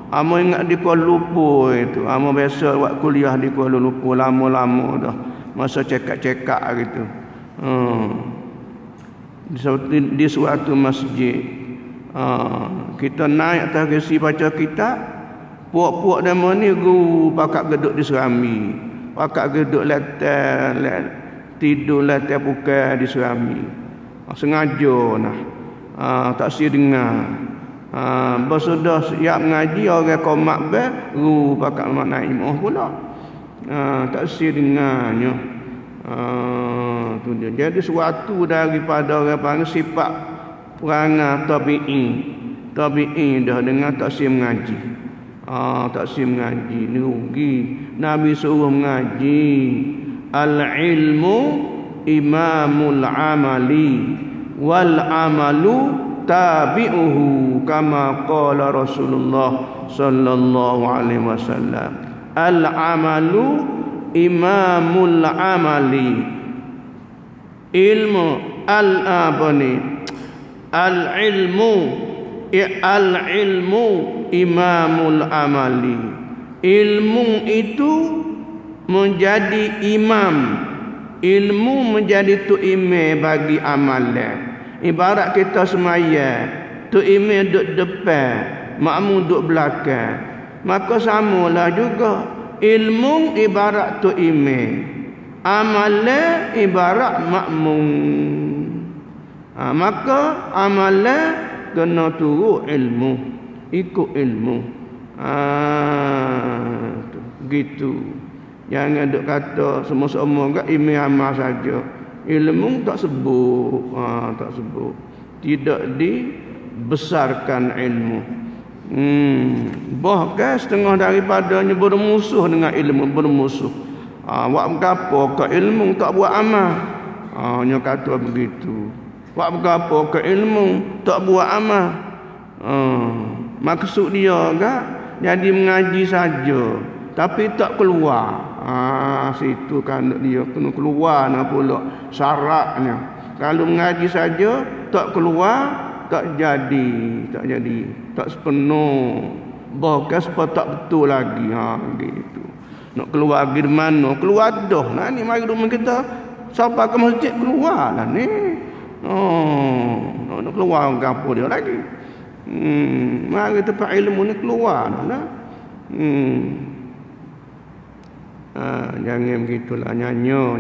Amo ingat di Kuala Lumpur itu. Amo biasa buat kuliah di Kuala Lumpur lama-lama dah. Masa cekak-cekak gitu. Di suatu masjid, kita naik atas kursi baca kitab, puak-puak demo ni guru pakak geduk di serami, pakak geduk tidur latar buka di serami, sengaja tak si dengar. Bersudah siap mengaji orang komak guru pakak naik imam pula, tak si dengarnya. Tu dia. Jadi sesuatu daripada orang panggil sifat perangai tabi'i dah dengan tak si mengaji. Tak si mengaji ni rugi. Nabi suruh mengaji. Al-ilmu imamul amali wal amalu tabi'uhu kama qala Rasulullah sallallahu alaihi wasallam. Al-amalu imamul amali, ilmu al-ilmu imamul amali. Ilmu itu menjadi imam, ilmu menjadi tu imam bagi amalan. Ibarat kita semaya, tu imam duduk depan, makmum duduk belakang, maka samalah juga. Ilmu ibarat tu imam, amalan ibarat makmum. Maka amalan kena turut ilmu, ikut ilmu. Gitu. Jangan duk kata semua-semua enggak imam amal saja. Ilmu tak sebut, tak sebut. Tidak dibesarkan ilmu. Bahkan setengah daripadanya bermusuh dengan ilmu, bermusuh. Buat apa ke ilmu tak buat amal? Nya kata begitu. Buat apa ke ilmu tak buat amal? Maksud dia enggak jadi mengaji saja tapi tak keluar. Situ kan dia kena keluar nak pula syaratnya. Kalau mengaji saja tak keluar, tak jadi, tak sepenuh. Bahkan sebab tak betul lagi. Gitu. Nak keluar pergi di mana? Keluar dah. Ni mari rumah kita. Siapa ke masjid keluar lah ni. Nak keluar ke apa dia lagi. Mari tempat ilmu ni keluar lah. Jangan begitulah nyanyo.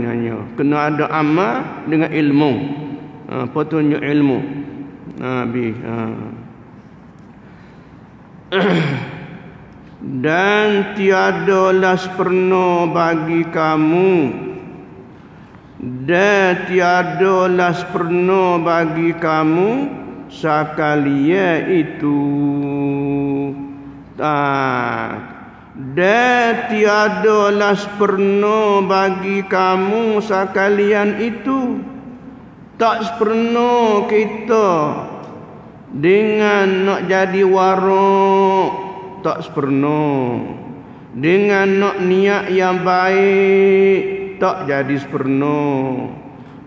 Kena ada amal dengan ilmu. Petunjuk ilmu. Nabi. Dan tiadalah seperno bagi kamu, dan tiadalah seperno bagi kamu sakalia itu. Dan tiadalah seperno bagi kamu sekalian itu. Tak seperno kita dengan nak jadi warok, tak seperno. Dengan nak niat yang baik, tak jadi seperno.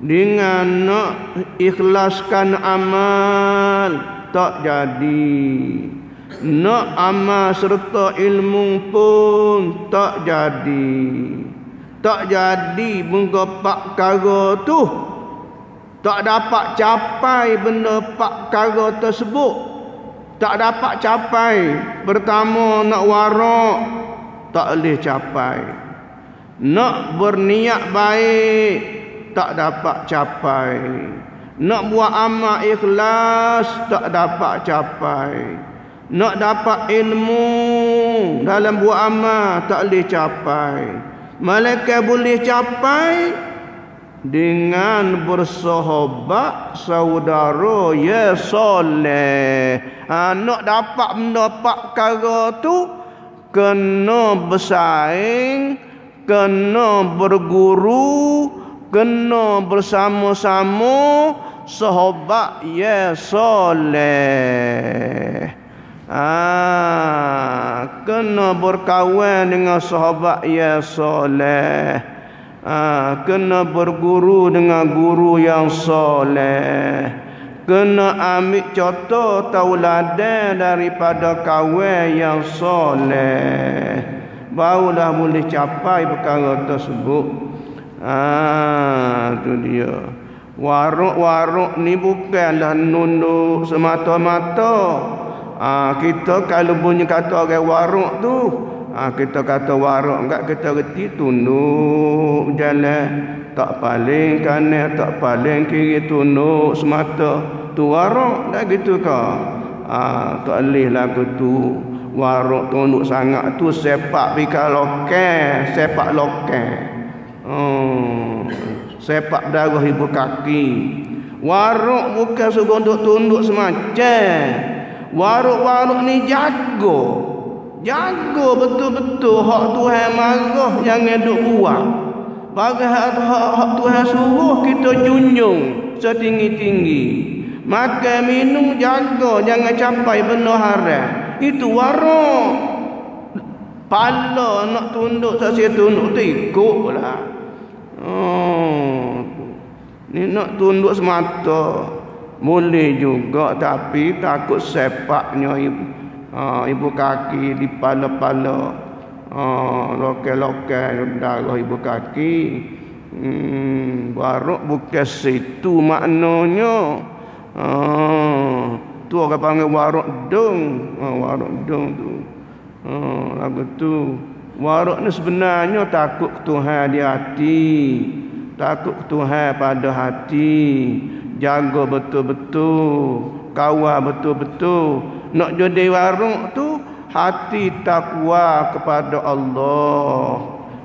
Dengan nak ikhlaskan amal, tak jadi. Nak amal serta ilmu pun tak jadi. Tak jadi menggapak perkara tu. Tak dapat capai benda perkara tersebut. Tak dapat capai. Pertama nak warak, tak boleh capai. Nak berniat baik, tak dapat capai. Nak buat amal ikhlas, tak dapat capai. Nak dapat ilmu dalam buat amal, tak boleh capai. Malaikat boleh capai dengan bersahabat saudara ya soleh. Nak dapat mendapat perkara tu, kena bersaing, kena berguru, kena bersama-sama sahabat ya soleh. Kena berkawan dengan sahabat ya soleh. Kena berguru dengan guru yang soleh. Kena ambil contoh tauladan daripada kawan yang soleh. Barulah boleh capai perkara tersebut. Itu dia. Waruk-waruk ni bukanlah nunduk semata-mata. Kita kalau bunyi kata orang waruk tu, kita kata waruk enggak, kita reti tunduk jalan, tak paling kanan, tak paling kiri, tunduk semata. Tu waruk dah gitu ke? Tak boleh lagu tu. Waruk tunduk sangat tu sepak pika lokal, sepak lokal. Sepak darah ibu kaki. Waruk bukan suruh tunduk semacam. Waruk-waruk ni jaga betul-betul hak Tuhan marah jangan duk buat. Bagi hak Tuhan suruh kita junjung setinggi-tinggi. Makan minum jaga, jangan capai benda haram. Itu waruk. Pala nak tunduk sasia tunduk tu ikutlah. Ni nak tunduk semata boleh juga, tapi takut sepaknya ibu kaki di pala-pala, lokal-lokal darah ibu kaki. Waruk bukan situ maknanya. Tu orang panggil waruk dong. Waruk dong tu. Lagu tu. Waruk ni sebenarnya takut Tuhan di hati. Takut Tuhan pada hati. Jaga betul-betul, kawal betul-betul. Nak jadi warung tu hati takwa kepada Allah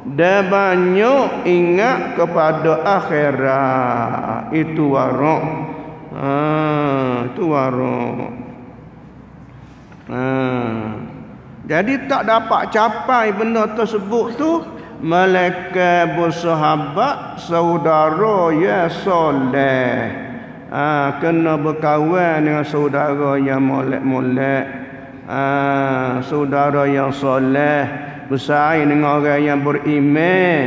dan banyak ingat kepada akhirat. Itu warung. Itu warung. Jadi tak dapat capai benda tersebut tu, malaikat bersahabat saudara ya soleh. Kena berkawan dengan saudara yang molek-molek. Saudara yang soleh. Bersaing dengan orang yang beriman.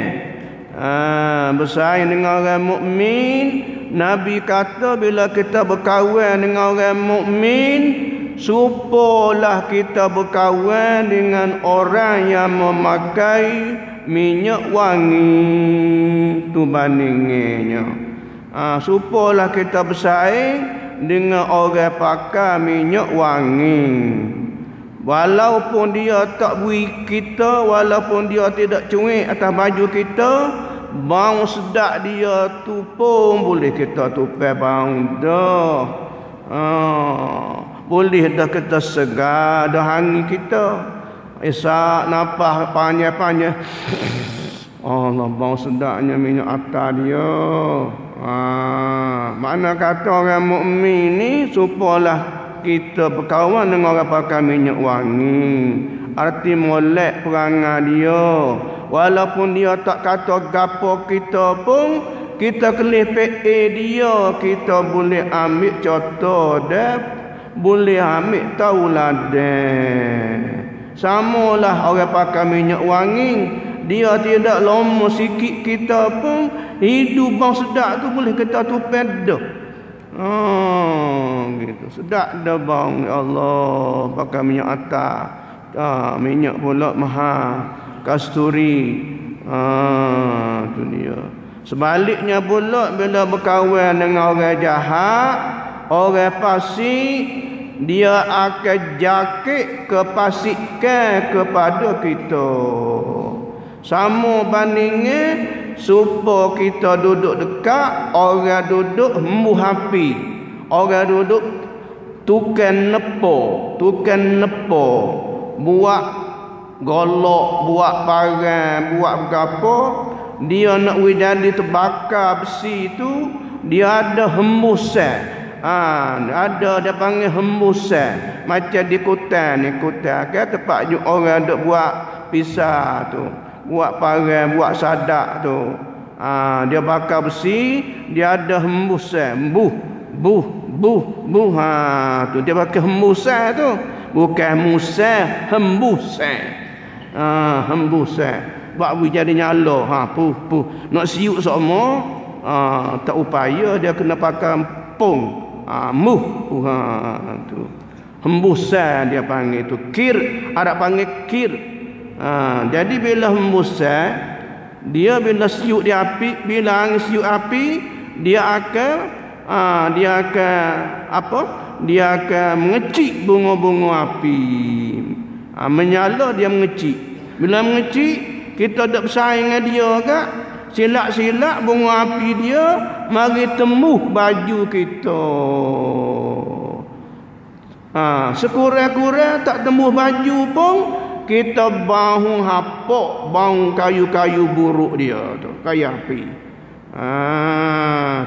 Bersaing dengan orang mukmin. Nabi kata bila kita berkawan dengan orang mukmin, supalah kita berkawan dengan orang yang memakai minyak wangi. Tu bandingannya. Supalah kita bersaing dengan orang pakai minyak wangi. Walaupun dia tak beri kita, walaupun dia tidak cuik atas baju kita, bau sedap dia tu pun boleh kita tupai bau dah. Boleh dah kita segar dah hangi kita. Isak napas panjang-panjang. Allah, bau sedapnya minyak atas dia. Mana kata orang mukmin ni supalah kita berkawan dengan orang pakai minyak wangi. arti molek perangai dia. Walaupun dia tak kata gapo kita pun, kita kelih PA dia, kita boleh ambil contoh dia, boleh ambil tauladan. Samalah orang pakai minyak wangi, dia tidak lama sikit kita pun hidup bang sedap tu boleh kita tupai dah. Gitu sedap dah bang, ya Allah, pakai minyak atas. Minyak pula mahal, kasturi. Tu dia. Sebaliknya pula bila berkawan dengan orang jahat, orang fasik, dia akan jakit kepasikkan kepada kita. Sama bandingnya supaya kita duduk dekat, orang duduk hembuh api, orang duduk tukang nepo, buat golok, buat parang, buat apa, dia nak jadi terbakar besi tu, dia ada hembusan. Ada dia panggil hembusan, macam di kutan kan tempat orang duk buat pisah tu, buat parang, buat sadak tu. Dia bakar besi, dia ada hembusan, buh. Tu dia pakai hembusan tu, bukan musah, hembusan. Hembusan. Buat jadi nyala, puh. Nak siuk sama, tak upaya dia kena pakai pung. Tu. Hembusan dia panggil tu. Kir, ada panggil kir. Jadi bila hembusan, dia bila siuk di api, bila angin siuk api, dia akan dia akan mengecik bunga-bunga api. Menyala dia mengecik. Bila mengecik, kita tak bersaing dengan dia kak. Silap-silap bunga api dia mari tembus baju kita. Sekurang-kurang tak tembus baju pun, kita bahu hapak, bahu kayu-kayu buruk dia tu, kayu api.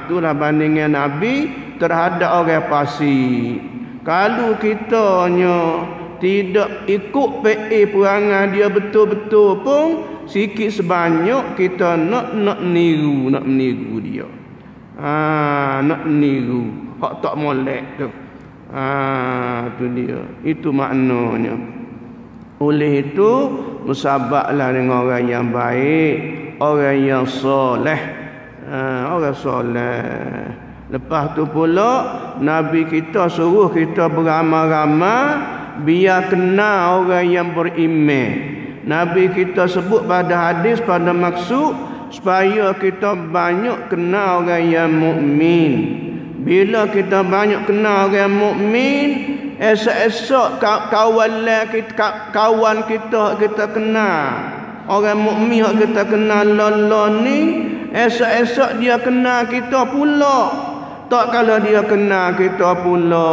Itulah bandingan Nabi terhadap orang fasik. Kalau kitanya tidak ikut PA perangai dia betul-betul pun, sikit sebanyak kita nak meniru dia. Nak meniru hak tak molek tu. Tu dia. Itu maknanya. Oleh itu musabaklah dengan orang yang baik, orang yang soleh. Orang soleh. Lepas tu pula Nabi kita suruh kita beramal-ramal biar kenal orang yang beriman. Nabi kita sebut pada hadis, pada maksud supaya kita banyak kenal orang yang mukmin. Bila kita banyak kenal orang yang mukmin, esok-esok kawan kita kenal. Orang mukmin yang kita kenal lolong ni, esok-esok dia kenal kita pula. Tak kalau dia kenal kita pula,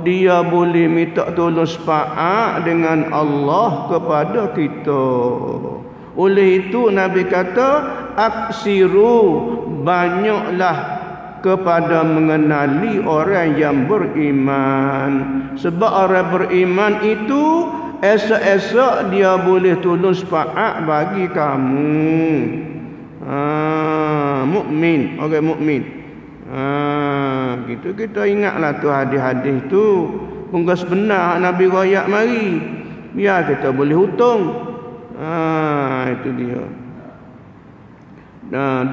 dia boleh minta tolong syafaat dengan Allah kepada kita. Oleh itu Nabi kata, aksiru, banyaklah kepada mengenali orang yang beriman. Sebab orang beriman itu esok-esok dia boleh tolong syafaat bagi kamu. Mukmin, orang mukmin. Gitu kita ingatlah tu hadis-hadis tu. Pungkas benar Nabi royak mari, biar kita boleh hitung. Itu dia.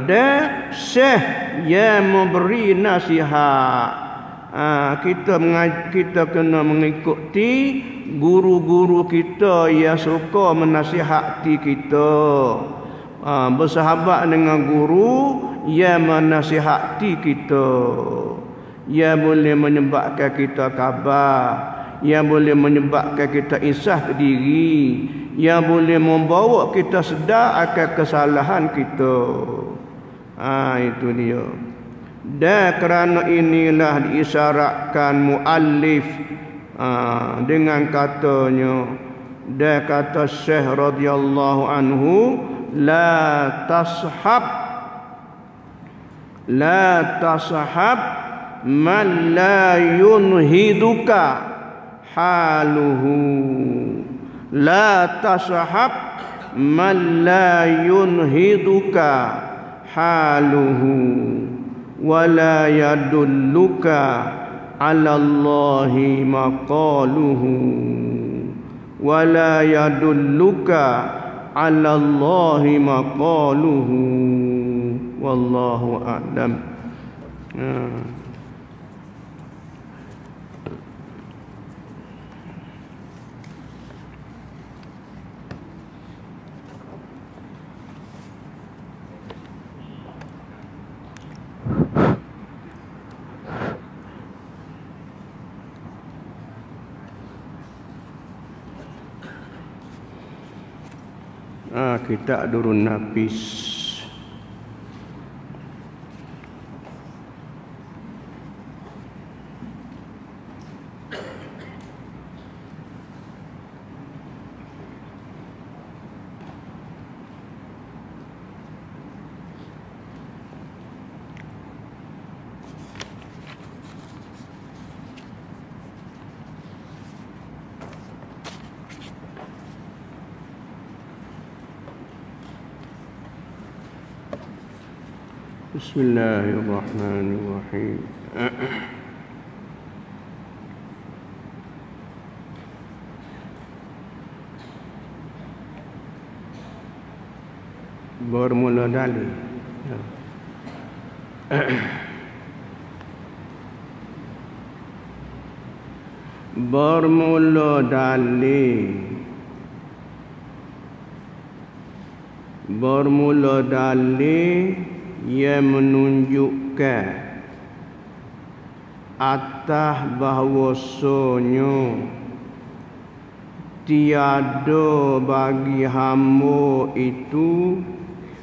Dan syekh yang memberi nasihat. Kita kena mengikuti guru-guru kita yang suka menasihati kita. Bersahabat dengan guru yang menasihati kita, yang boleh menyebabkan kita khabar, yang boleh menyebabkan kita insaf ke diri, yang boleh membawa kita sedar akan kesalahan kita. Itu dia. Dan kerana inilah diisyaratkan muallif dengan katanya, dan kata Syekh radhiyallahu anhu, la tashab man la yunhiduka haluhu. la tashhab man la yunhiduka haluhu wa la yadulluka ala Allahi maqaluhu wa la yadulluka ala Allahi maqaluhu wallahu a'lam. Kita Durun Nafis. Bismillahirrahmanirrahim. Bermula dalil. Bermula dalil. Bermula dalil yang menunjukkan atas bahawasanya tiada bagi hamba itu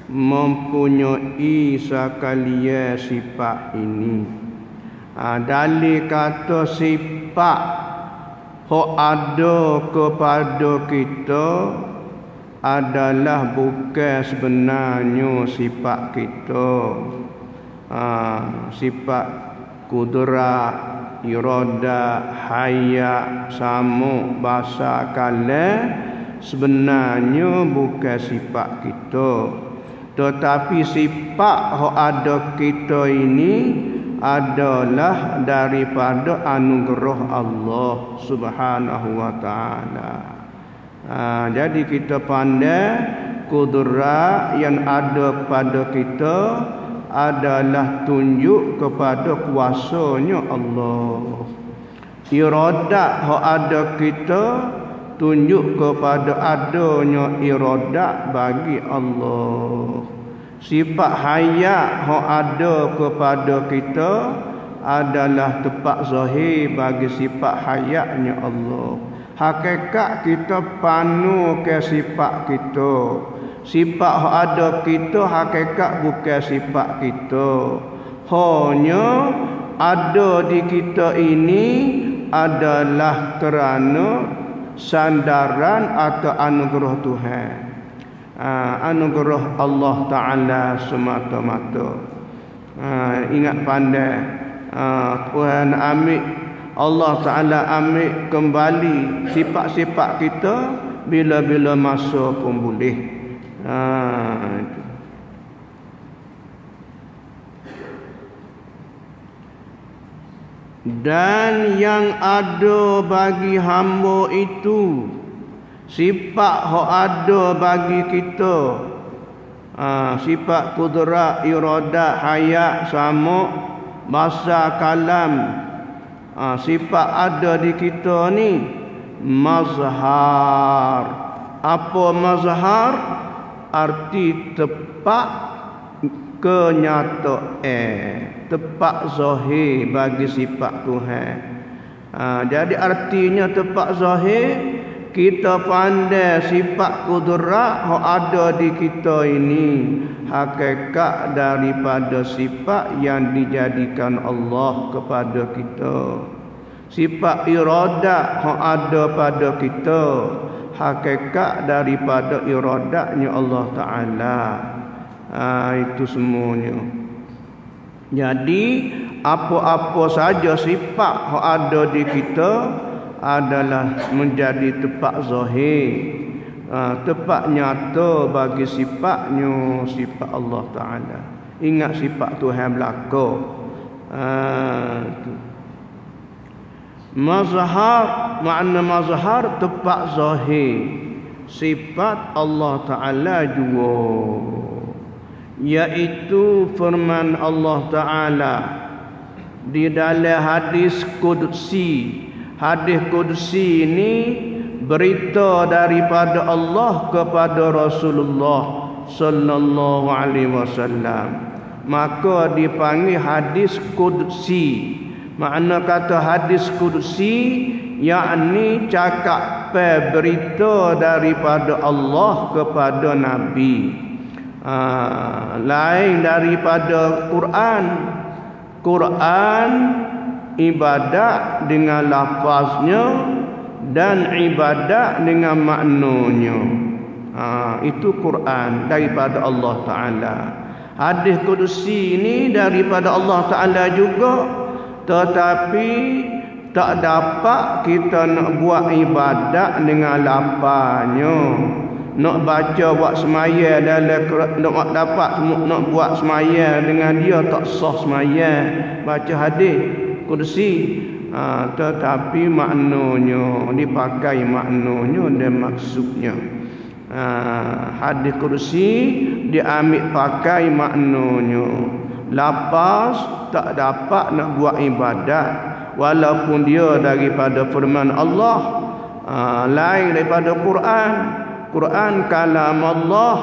mempunyai sekalian sifat ini. Dalil kata sifat hak ada kepada kita adalah bukan sebenarnya sifat kita. Sifat kudrat, irada, hayat, samu, basa, kalam sebenarnya bukan sifat kita. Tetapi sifat yang ada kita ini adalah daripada anugerah Allah Subhanahu wa ta'ala. Jadi kita pandai kudrat yang ada pada kita adalah tunjuk kepada kuasanya Allah. Iradat yang ada kita tunjuk kepada adanya iradat bagi Allah. Sifat hayat yang ada kepada kita adalah tepat zahir bagi sifat hayatnya Allah. Hakikat kita panu ke sifat kita. Sifat yang ada kita hakikat bukan sifat kita. Hanya ada di kita ini adalah kerana sandaran atau anugerah Tuhan. Anugerah Allah Ta'ala semata-mata. Ingat pandai. Tuhan ambil, Allah Ta'ala ambil kembali sifat-sifat kita bila-bila masa pun boleh. Itu. Dan yang ada bagi hamba itu sifat yang ada bagi kita, sifat kudrat, iradat, hayat, sama, basa, kalam, sifat ada di kita ni mazhar. Apa mazhar? Arti tepat kenyataan, tepat zahir bagi sifat Tuhan. Jadi artinya tepat zahir, kita pandai sifat kudrat yang ada di kita ini hakikat daripada sifat yang dijadikan Allah kepada kita. Sifat iradat yang ada pada kita hakikat daripada iradatnya Allah Ta'ala. Itu semuanya. Jadi apa-apa saja sifat yang ada di kita adalah menjadi tempat zahir, tempat nyata bagi sifatnya, sifat Allah Ta'ala. Ingat sifat Tuhan belaka. Mazhar, makna mazhar tempat zahir sifat Allah Ta'ala juga, iaitu firman Allah Ta'ala di dalam hadis qudsi. Hadis qudsi ini berita daripada Allah kepada Rasulullah sallallahu alaihi wasallam, maka dipanggil hadis qudsi. Makna kata hadis qudsi yakni cakap berita daripada Allah kepada Nabi, lain daripada Quran. Quran ibadat dengan lafaznya dan ibadat dengan maknanya. Itu Quran daripada Allah Ta'ala. Hadis qudsi ini daripada Allah Ta'ala juga, tetapi tak dapat kita nak buat ibadat dengan lafaznya. Nak baca buat semaya dalam nak dapat nak buat semaya dengan dia tak sah semaya baca hadis qudsi. Tetapi maknanya dipakai, maknanya dan maksudnya. Hadis qudsi diambil pakai maknanya. Lafaz tak dapat nak buat ibadat walaupun dia daripada firman Allah, lain daripada Quran. Quran kalam Allah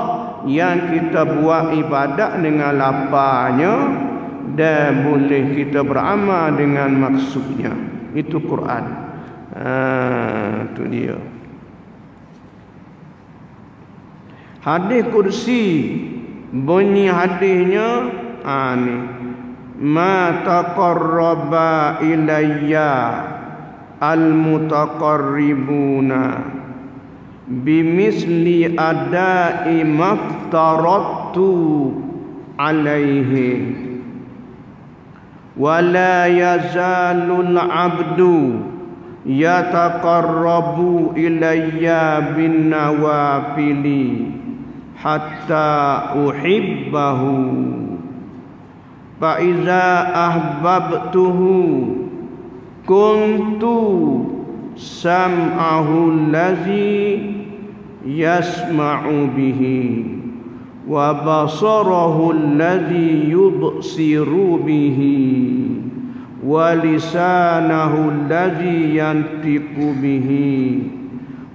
yang kita buat ibadat dengan lafaznya dan boleh kita beramal dengan maksudnya. Itu Quran. Itu dia. Hadis qudsi, bunyi hadisnya ni, ma taqarraba ilayya al-mutaqarribuna bimisli adai maftaratu alaihi wala yazalul abdu yataqarrabu ilayya bin nawafili hatta uhibbahu fa iza ahbabtuhu kuntu sam'ahu allazi yasma'u bihi wa basarahu allazi yubsiru bihi wa lisanahu allazi yantiqu bihi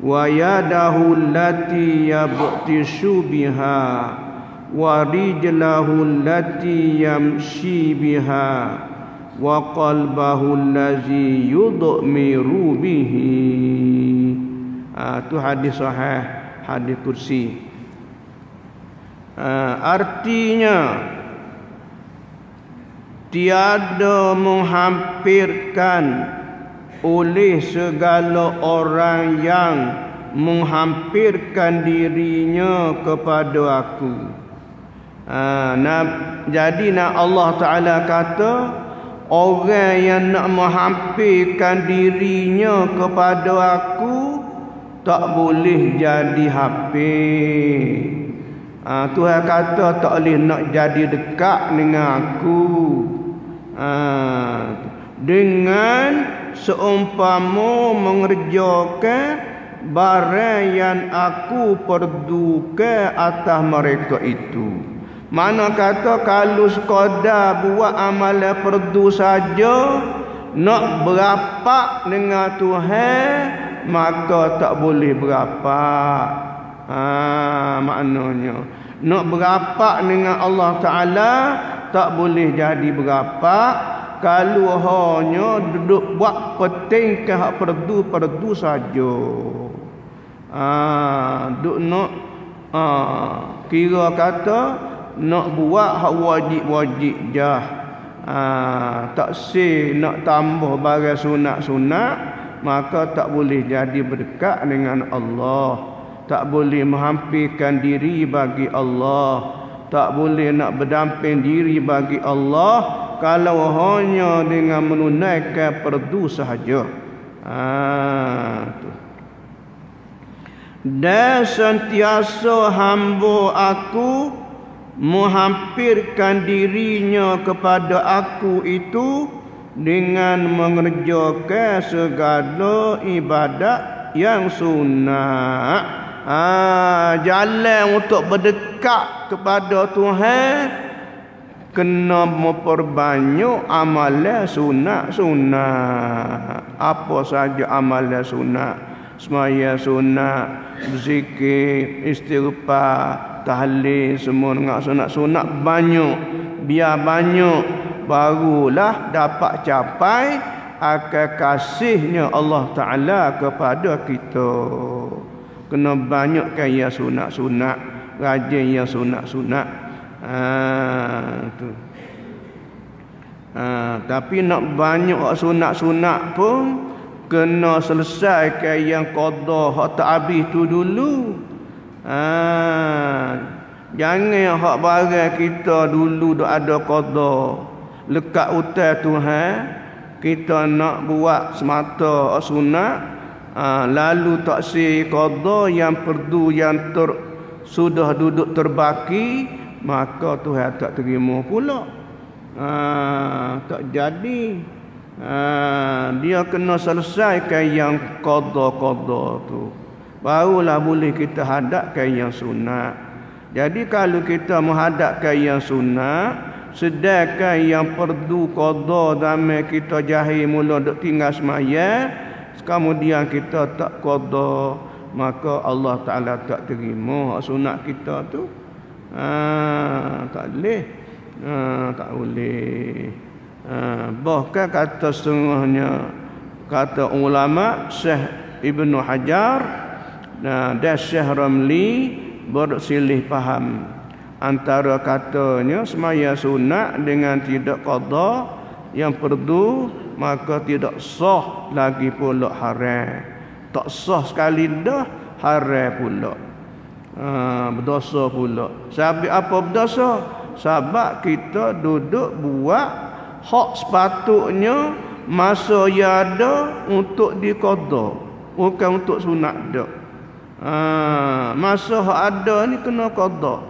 wa yadahu allati yabtishu biha wa rijlahu allati yamshi biha wa qalbahu allazi yudmiru bihi. Itu hadis sahih, hadis qudsi. Artinya tiada menghampirkan oleh segala orang yang menghampirkan dirinya kepada aku. Jadi Allah Ta'ala kata, orang yang nak menghampirkan dirinya kepada aku tak boleh jadi hampir. Tuhan kata tak boleh nak jadi dekat dengan aku. Dengan seumpama mengerjakan barang yang aku perdukan atas mereka itu. Mana kata kalau sekadar buat amalan fardu saja, nak berapak dengan Tuhan, maka tak boleh berapak. Maknanya nak berapak dengan Allah Ta'ala tak boleh jadi berapak kalau hanya duduk buat penting ke hak fardu saja. Duk nak kira kata nak buat hak wajib jah. Tak nak tambah barang sunat-sunat, maka tak boleh jadi berdekat dengan Allah. Tak boleh menghampirkan diri bagi Allah. Tak boleh nak berdamping diri bagi Allah kalau hanya dengan menunaikan fardu sahaja. Tu. Dan sentiasa hamba aku menghampirkan dirinya kepada aku itu dengan mengerjakan segala ibadat yang sunnah. Jalan untuk berdekat kepada Tuhan kena memperbanyak amalan sunat-sunat. Apa saja amalan sunat? Semaya sunat, berzikir, istighfar, tahlil, semua dengan sunat-sunat banyak. Biar banyak, barulah dapat capai akan kasihnya Allah Ta'ala kepada kita. Kena banyakkan yang sunat-sunat, rajin yang sunat-sunat. Tu. Tapi nak banyak sunat-sunat pun kena selesaikan yang qada hak tak habis tu dulu. Jangan hak barang kita dulu dak ada qada lekat hutang Tuhan, kita nak buat semata sunat, lalu tak si qada yang perdu yang sudah duduk terbaki, maka Tuhan tak terima pula. Tak jadi. Dia kena selesaikan yang qada-qada tu, barulah boleh kita hadapkan yang sunat. Jadi kalau kita menghadapkan yang sunat, sedangkan yang perdu qada zaman kita jahil mula duk tinggal semaya, kemudian kita tak qada, maka Allah Ta'ala tak terima sunat kita tu. Tak boleh. Tak boleh. Bahkan kata setengahnya, kata ulama Syekh Ibnu Hajar dan Syekh Ramli bersilih faham antara katanya semaya sunat dengan tidak qada yang perdu, maka tidak sah lagi pula haram. Tak sah sekali dah, haram pula. Berdosa pula. Sebab apa berdosa? Sebab kita duduk buat hak sepatutnya masa yang ada untuk diqada, bukan untuk sunat dak. Masa hak ada ni kena qada,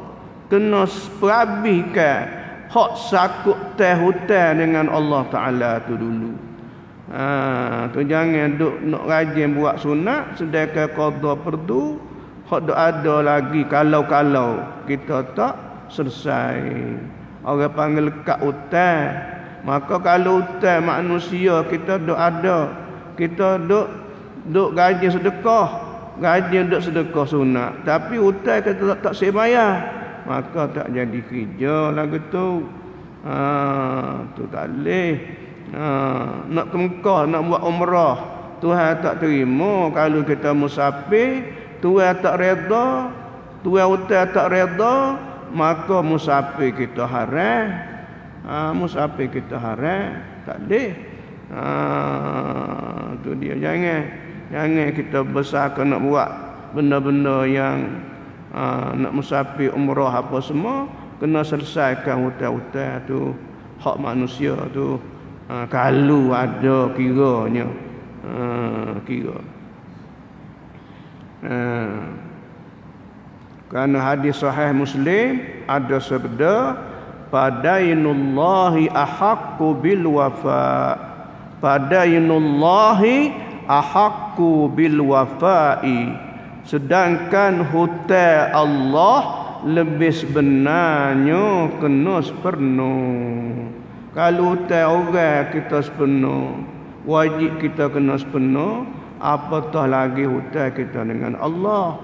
kena perhabiskan hak sakut teh hutang dengan Allah Ta'ala tu dulu. Tu jangan duk nak rajin buat sunat sedangkan qada perdu, hak dak ada lagi kalau kita tak selesai. Orang panggil lekat hutang. Maka kalau hutang manusia kita duk ada, kita duk gaji sedekah, gaji duk sedekah sunat, tapi hutang kita tak sembayang, maka tak jadi kerja lagu tu. Tu tak boleh. Nak ke Mekah, nak buat umrah, Tuhan tak terima. Kalau kita musafir, Tuhan tak reda, Tuhan hutang tak reda, maka musafir kita haram. Musafir kita haram, tak boleh. Tu dia, jangan kita besarkan nak buat benda-benda yang nak musafir umrah apa semua, kena selesaikan hutang-hutang tu, hak manusia tu, kalau ada kiranya. Kerana hadis sahih Muslim ada sabda, Padainullahi ahaqqu bil wafa. Padainullahi ahaqqu bil wafai. Sedangkan hutang Allah lebih sebenarnya kena sepenuh. Kalau hutang orang kita sepenuh, wajib kita kena sepenuh, apatah lagi hutang kita dengan Allah.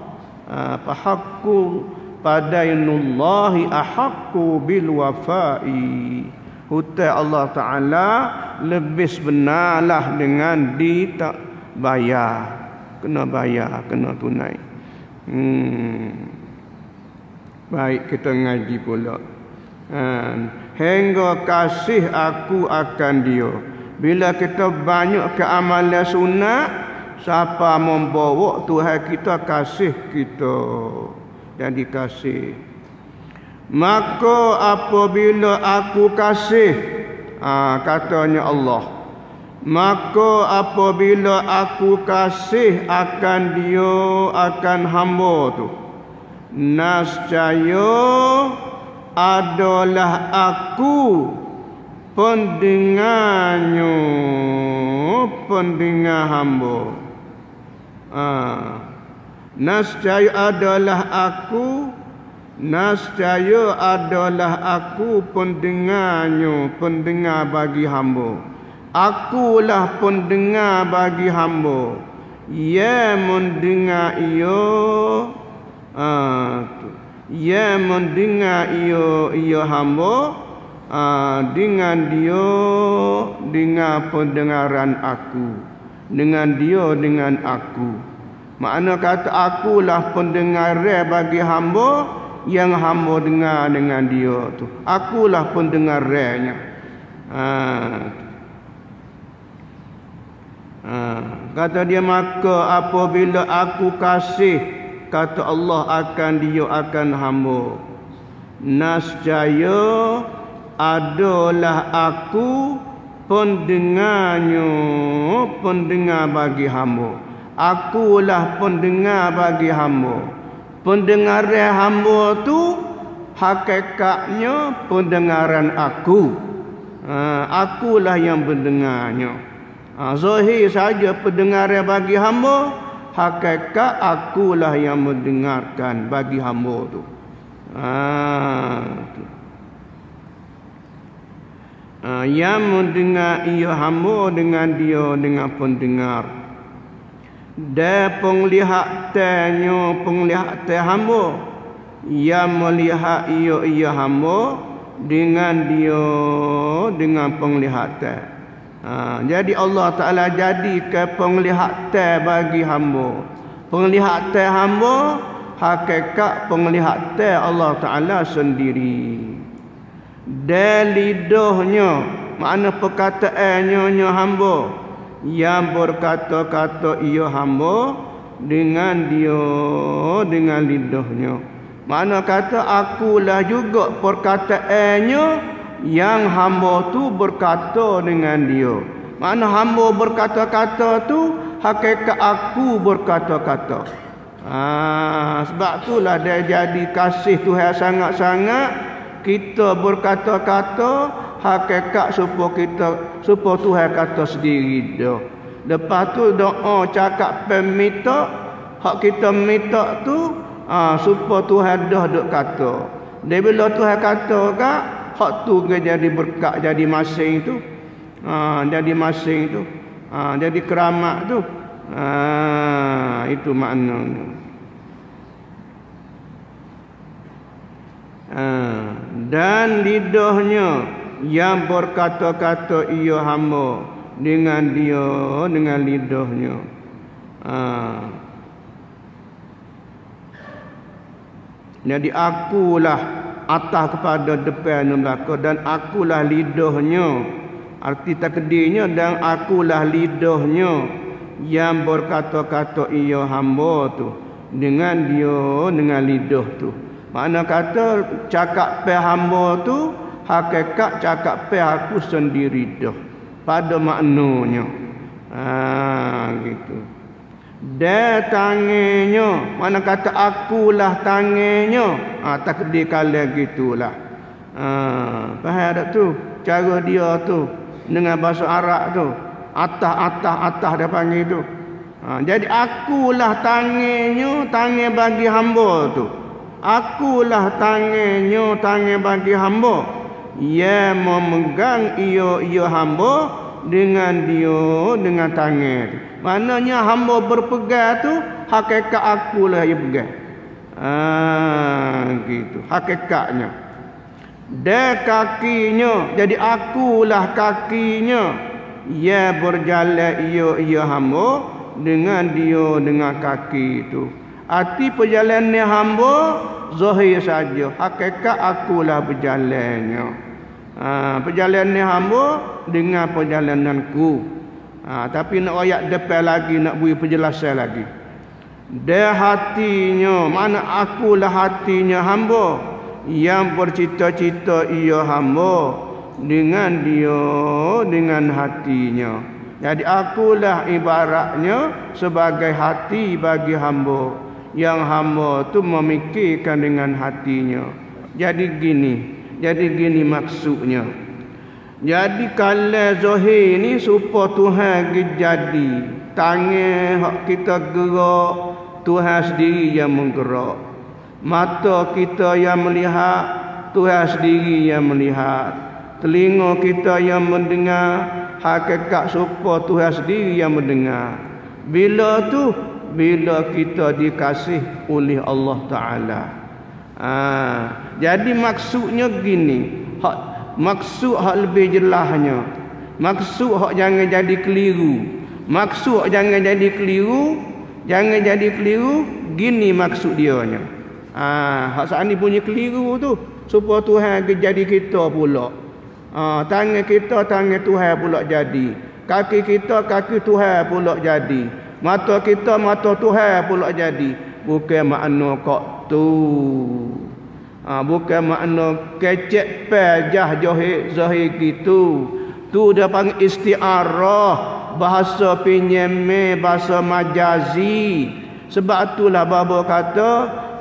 Fahaqqu Padainullahi ahaqqu bil wafai. Hutang Allah Ta'ala lebih sebenarlah dengan tak bayar. Kena bayar, kena tunai. Baik, kita ngaji pula. Hingga kasih aku akan dia. Bila kita banyak ke amalan sunat, siapa membawa Tuhan kita kasih kita. Jadi kasih. Maka apabila aku kasih, katanya Allah, maka apabila aku kasih akan dia akan hamba tu, nascaya adalah aku pendengarnya, pendengar hamba. Nascaya adalah aku, nascaya adalah aku pendengarnya, pendengar bagi hamba. Akulah pendengar bagi hamba. Ya mendengar ia, ya mendengar ia hamba, dengan dia, dengan pendengaran aku, dengan dia, dengan aku. Makna kata akulah pendengar bagi hamba, yang hamba dengar dengan dia tu. Akulah pendengarnya. Kata dia, maka apabila aku kasih, kata Allah, akan dia akan hamba, nascaya adalah aku pendengarnya, pendengar bagi hamba. Akulah pendengar bagi hamba. Pendengar hamba tu hakikatnya pendengaran aku. Akulah yang mendengarnya. Zahir saja pendengar bagi hamba, hakikat akulah yang mendengarkan bagi hamba tu. Yang mendengar ia hamba dengan dia, dengan pendengar. Dan penglihatannya, penglihatan hamba, yang melihat ia hamba dengan dia, dengan penglihatan. Jadi Allah Ta'ala jadikan penglihatan bagi hamba. Penglihatan hamba, hakikat penglihatan Allah Ta'ala sendiri. Dan lidahnya, makna perkataannya hamba, yang berkata-kata ia hamba dengan dia, dengan lidahnya. Makna kata akulah juga perkataannya, yang hamba tu berkata dengan dia. Makna hamba berkata-kata tu, hakikat aku berkata-kata. Sebab itulah dia jadi kasih Tuhan sangat-sangat. Kita berkata-kata, hakikat supaya Tuhan kata sendiri dia. Lepas tu doa cakap peminta, hak kita minta tu supaya Tuhan dah duk kata. Dia bila Tuhan kata kak, hak tu ke jadi berkat, jadi masing tu. Jadi masing tu. Jadi keramat tu. Itu maknanya. Dan lidahnya yang berkata-kata ia hamba dengan dia, dengan lidahnya. Jadi akulah atas kepada depan dan belakang, dan akulah lidahnya. Arti takdirnya, dan akulah lidahnya yang berkata-kata ia hamba tu dengan dia, dengan lidah tu. Makna kata cakap pe hamba tu hakikat cakap pe aku sendiri dah pada maknanya. Gitu. Dan tangannya, mana kata akulah tangannya. Takdir kala gitulah. Faham tak tu? Cara dia tu dengan bahasa Arab tu. Atas dia panggil tu. Jadi akulah tangannya, tangan bagi hamba tu. Akulah tangannya, tangan bagi hamba, yang memegang ia hamba dengan dia, dengan tangan. Maknanya hamba berpegang tu, hakikat akulah yang pegang. Gitu, hakikatnya. Dan kakinya, jadi akulah kakinya, yang berjalan ia hamba dengan dia, dengan kaki itu. Arti perjalanannya hamba zahir saja, hakikat akulah berjalannya. Perjalanannya hamba dengan perjalananku. Tapi nak ayat depan lagi, nak beri penjelasan lagi. Dan hatinya, mana akulah hatinya hamba, yang bercita-cita ia hamba dengan dia, dengan hatinya. Jadi akulah ibaratnya sebagai hati bagi hamba, yang hamba tu memikirkan dengan hatinya. Jadi gini maksudnya. Jadi kalau zahir ni supaya Tuhan jadi tangan hak kita gerak, Tuhan sendiri yang menggerak. Mata kita yang melihat, Tuhan sendiri yang melihat. Telinga kita yang mendengar, hakikat supaya Tuhan sendiri yang mendengar. Bila kita dikasih oleh Allah Ta'ala. Jadi maksudnya gini, maksud hak lebih jelasnya, maksud hak jangan jadi keliru, jangan jadi keliru, gini maksud dianya. Hak saat ni punya keliru tu supaya Tuhan jadi kita pula. Tangan kita tangan Tuhan pula jadi, kaki kita kaki Tuhan pula jadi, mata kita mata Tuhan pula jadi. Bukan makna kok tu, bukan makna kecek pejah zahir gitu. Tu dia panggil isti'arah, bahasa pinjame, bahasa majazi. Sebab itulah bapa kata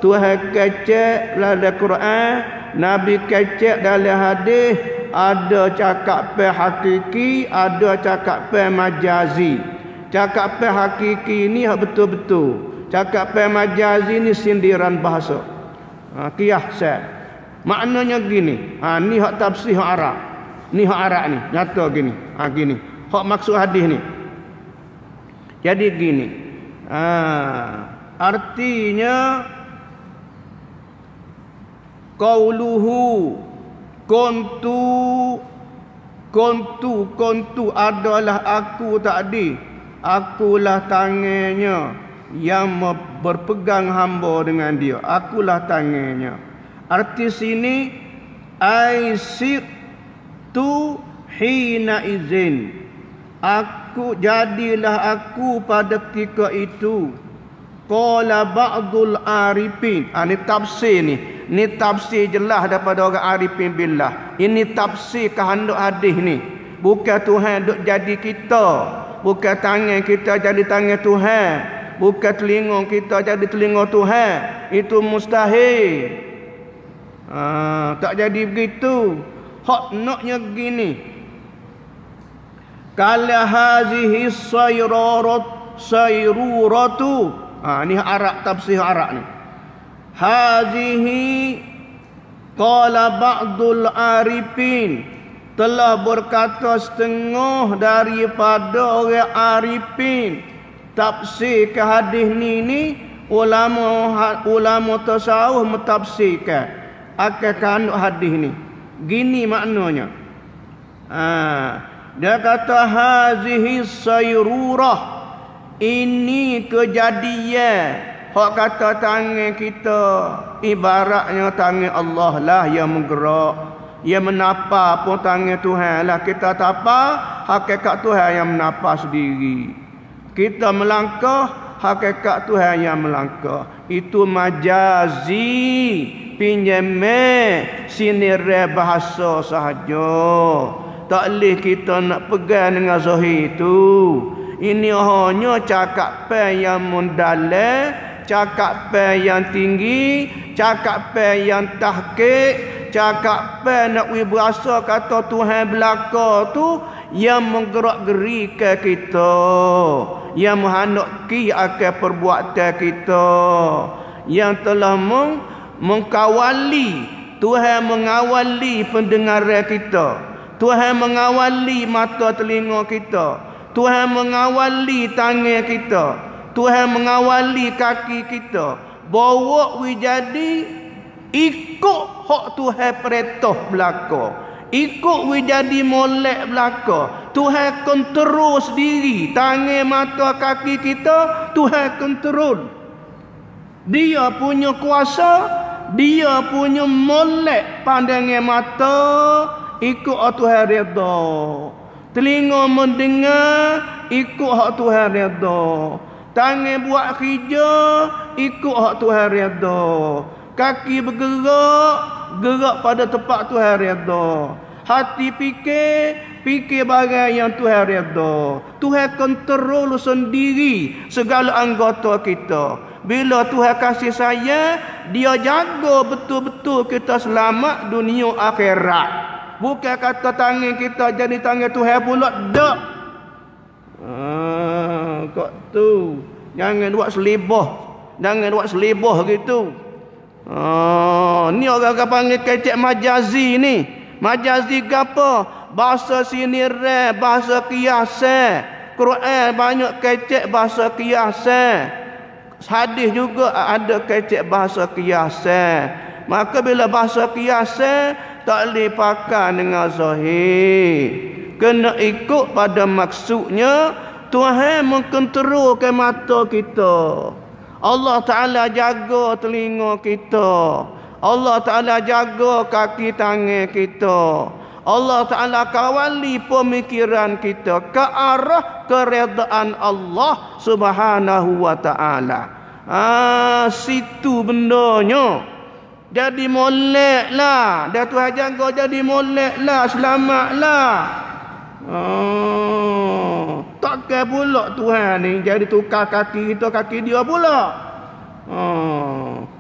Tuhan kecek dalam Quran, Nabi kecek dalam hadis. Ada cakap pe hakiki, ada cakap pe majazi. Cakap pe hakiki ni betul-betul. Cakap pe majazi ni sindiran bahasa. Kiasan. Maknanya gini. Ni hak tafsir hak Arab. Ni hak Arab ni. Nyata gini. Gini. Hak maksud hadis ni. Jadi gini. Artinya qauluhu Kontu adalah aku tadi. Akulah tangannya yang berpegang hamba dengan dia. Akulah tangannya. Arti sini aisir tu hina izin. Jadilah aku pada ketika itu. Qala ba'dul arifin. Ni tafsir ni. Ini tafsir jelas daripada orang arifin billah. Ini tafsir kehendak hadis ni. Bukan Tuhan duk jadi kita. Bukan tangan kita jadi tangan Tuhan. Bukan telinga kita jadi telinga Tuhan. Itu mustahil. Tak jadi begitu. Hak naknya gini. Kala hazihi sayruratu. Ni Arab, tafsir Arab ni. Hazihi qala ba'dul arifin, telah berkata setengah daripada orang arifin. Tafsir ke hadis ni ulama tasawuf mentafsirkan akan kandung hadis ni. Gini maknanya. Dia kata hazihi sayrurah, ini kejadian. Hak kata tangan kita ibaratnya tangan Allah lah yang menggerak, yang menapa pun tangan Tuhan lah. Kita tapa, hakikat Tuhan yang menapa sendiri. Kita melangkah, hakikat Tuhan yang melangkah. Itu majazi, pinjame, sinir bahasa sahaja. Tak boleh kita nak pegang dengan zahir itu. Ini hanya cakap yang mendalam, cakap yang tinggi, cakap yang tahqiq, cakap nak berasa kata Tuhan belaka tu yang menggerak-gerikan kita, yang menghendaki akan perbuatan kita, yang telah mengkawali. Tuhan mengawali pendengaran kita, Tuhan mengawali mata telinga kita, Tuhan mengawali tangan kita, Tuhan mengawali kaki kita. Bawa jadi ikut hak Tuhan perintah belaka. Ikut jadi molek belaka. Tuhan kontrol sendiri. Tangan, mata, kaki kita, Tuhan kontrol. Dia punya kuasa, dia punya molek pandangan mata, ikut hak Tuhan redha. Telinga mendengar, ikut hak Tuhan redha. Tangan buat kerja, ikut hak Tuhan redha. Kaki bergerak, gerak pada tempat Tuhan redha. Hati fikir, Fikir barang yang Tuhan redha. Tuhan kontrol sendiri segala anggota kita. Bila Tuhan kasih sayang, dia jaga betul-betul kita selamat dunia akhirat. Bukan kata tangan kita jadi tangan Tuhan pula. Tak. Kok tu. Jangan buat selibah. Jangan buat selibah gitu. Ni orang-orang panggil kecek majazi ni. Majazi apa? Bahasa siniran, bahasa kiasan. Quran banyak kecek bahasa kiasan. Hadis juga ada kecek bahasa kiasan. Maka bila bahasa kiasan tak boleh pakai dengan zahir. Kena ikut pada maksudnya. Tuhan mengkontrolkan mata kita. Allah Ta'ala jaga telinga kita. Allah Ta'ala jaga kaki tangan kita. Allah Ta'ala kawali pemikiran kita ke arah keredaan Allah Subhanahu wa Ta'ala. Situ bendanya. Jadi molek lah. Dah Tuhan jaga jadi molek lah. Selamat lah. Takkan pula Tuhan ni jadi tukar kaki kita, kaki dia pula.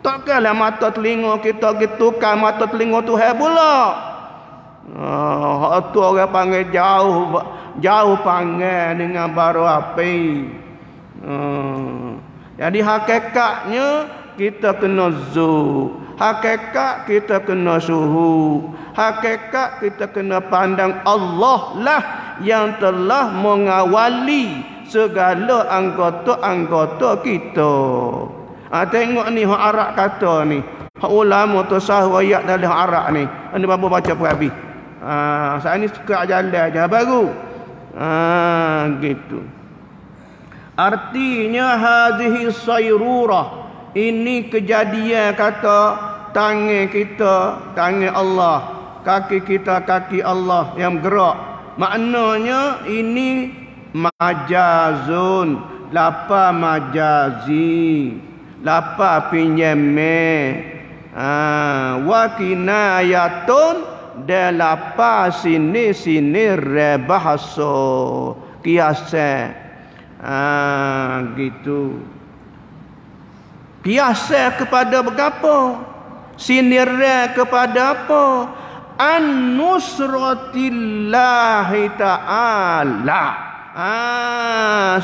Takkanlah mata telinga kita tukar mata telinga Tuhan pula. Tu orang panggil jauh panggil dengan baru api. Jadi hakikatnya kita kena zuhud. Hakikat kita kena suhu. Hakikat kita kena pandang Allah lah yang telah mengawali segala anggota-anggota kita. Tengok ni hak Arab kata ni. Hak ulama tasawuf ayat dalam Arab ni. Ini bapa baca perabi. Saya ni suka jalan aja baru. Gitu. Artinya hadhihi sayrurah. Ini kejadian kata tangan kita, tangan Allah, kaki kita, kaki Allah yang gerak. Maknanya ini majazun, lapa majazi, lapa pinjame, wa kinayatun dan lapa sini rebahaso kiasan. Gitu. Kiasa kepada berapa? Sinirah kepada apa? An-nusratillahi ta'ala.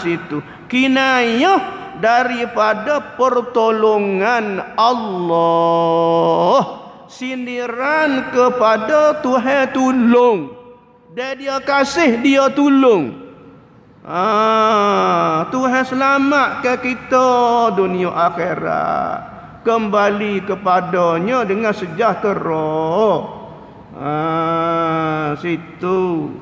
Situ. Kinayah daripada pertolongan Allah. Sindiran kepada Tuhan tolong. Dan dia kasih, dia tolong. Tuhan selamatkan kita dunia akhirat, kembali kepadanya dengan sejahtera. Situ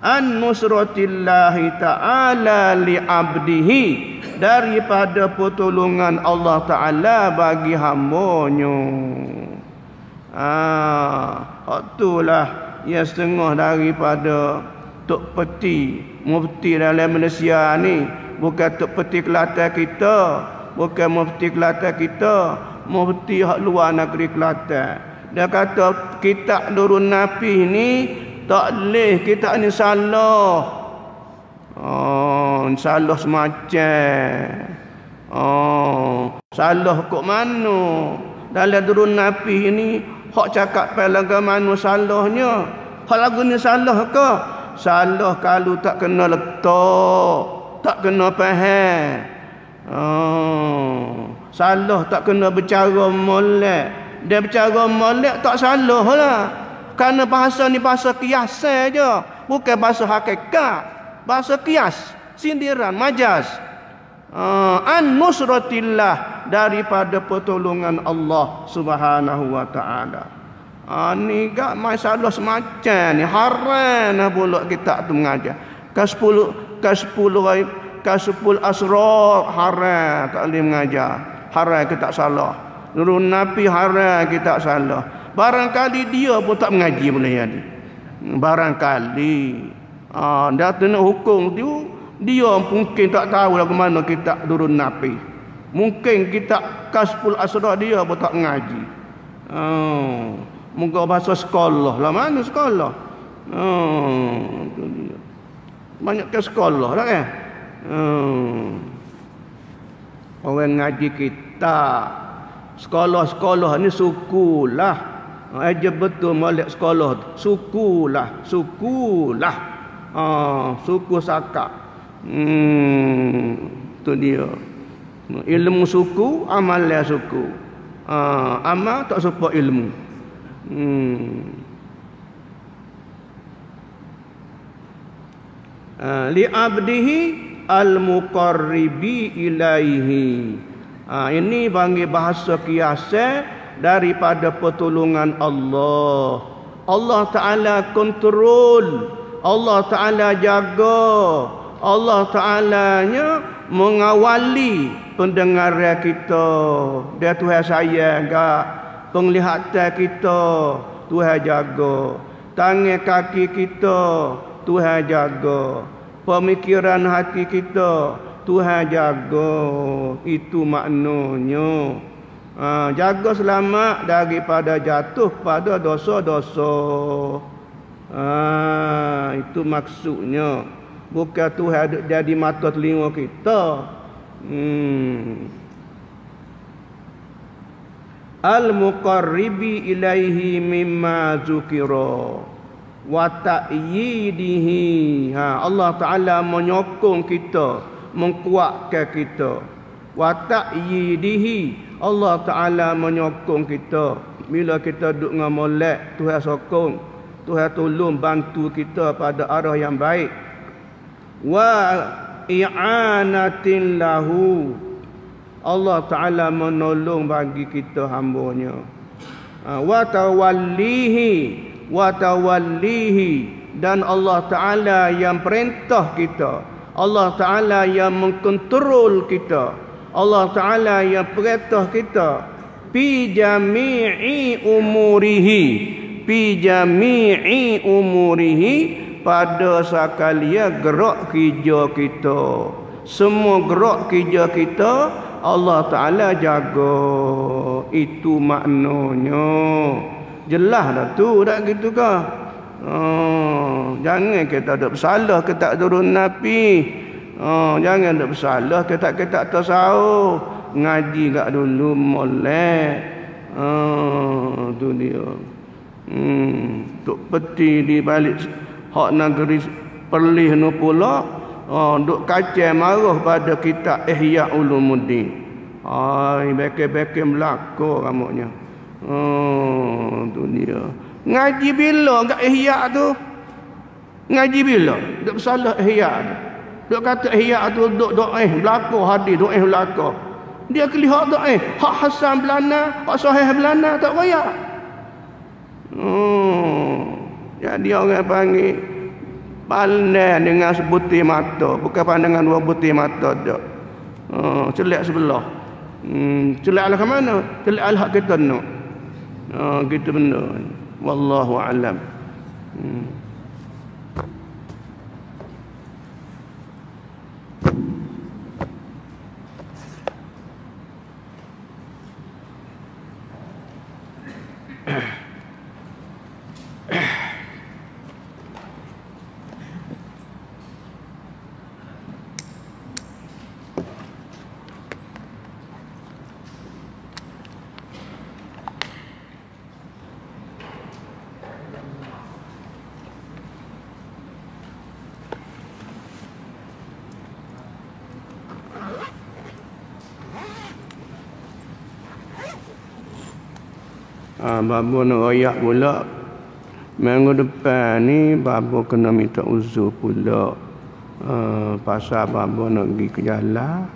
an-nusratillahi ta'ala li'abdihi, daripada pertolongan Allah Ta'ala bagi hambanya. Itulah yang setengah daripada Tok Peti Mufti dalam Malaysia ni. Bukan Tok Peti Kelantan kita, bukan Mufti Kelantan kita, Mufti hak luar negeri Kelantan. Dia kata kitab Nurun Nabi ni tak boleh, kitab ni salah. Salah semacam. Salah kok mana? Dalam Nurun Nabi ni hak cakap lagu mana salahnya? Hak lagu ni salah ke? Salah kalau tak kena letak, tak kena faham. Salah tak kena bercara molek. Dia bercara molek tak salah lah. Kerana bahasa ni bahasa kias saja, bukan bahasa hakikat. Bahasa kias, sindiran, majaz. An-nusratillah, daripada pertolongan Allah Subhanahu wa Ta'ala. Ni gak masalah semacam ni haram lah pula kita tu mengajar. Ke-10 asrar haram tak boleh mengajar. Haram kita tak salah. Nurun Nabi haram kita tak salah. Barangkali dia pun tak mengaji boleh jadi. Barangkali. Dia kena hukum tu, dia mungkin tak tahu lah ke mana kitab Nurun Nabi. Mungkin kitab Kasful Asrar dia pun tak mengaji. Muka bahasa sekolah lah. Mana sekolah? Tu dia. Banyak ke sekolah dah kan. Orang ngaji kita sekolah-sekolah ni suku lah. Aja betul molek sekolah suku lah. Suku Sakak. Tu dia. Ilmu suku, amal suku. Amal tak support ilmu. Li abdihi al-muqarribi ilaihi. Ini panggil bahasa kiasa daripada pertolongan Allah. Allah Ta'ala kontrol, Allah Ta'ala jaga, Allah Ta'alanya mengawali pendengaran kita. Dia Tuhan sayang gak. Penglihatan kita Tuhan jaga. Tangan kaki kita Tuhan jaga. Pemikiran hati kita Tuhan jaga. Itu maknanya. Jaga selamat daripada jatuh pada dosa-dosa. Itu maksudnya. Bukan Tuhan jadi mata telinga kita. Al-muqarribi ilaihi mimma zukira wa ta'yidihi. Allah Ta'ala menyokong kita, mengkuatkan kita. Wa ta'yidihi, Allah Ta'ala menyokong kita. Bila kita duduk dengan molek, Tuhan sokong, Tuhan tolong bantu kita pada arah yang baik. Wa i'anatin lahu, Allah Ta'ala menolong bagi kita hambanya. Wa tawallihi, dan Allah Ta'ala yang perintah kita, Allah Ta'ala yang mengkontrol kita, Allah Ta'ala yang perintah kita. Fi jami'i umurihi, pada sakalia gerak kerja kita. Semua gerak kerja kita Allah Ta'ala jaga. Itu maknanya. Jelas dah tu, tak gitu ke? Jangan kita tak bersalah, kita tak turun Nabi. Jangan tak bersalah, kita tak tahu. Ngaji kat dulu molek. Tu dia. Tok peti di balik hak negeri Perlis nu pula. Duk kacau marah pada kitab Ihya Ulumuddin. Beke-beke melako ramuknya. Tu dia. Ngaji bila kat Ihya tu? Ngaji bila? Duk bersalah Ihya tu. Duk kata Ihya tu duk doa belako hadis, doa belako. Dia kelihak doa hak Hasan belana, hak Sahih belana tak royak. Jadi orang panggil pandai dengan sebutir mata, bukan pandangan dua butir mata dak. Celak sebelah. Celaklah ke mana? Celak hak kita nak. Gitu benar. Wallahu alam. Babo nak royak pula. Minggu depan ni babo kena minta uzur pula. Pasal babo nak pergi ke jalan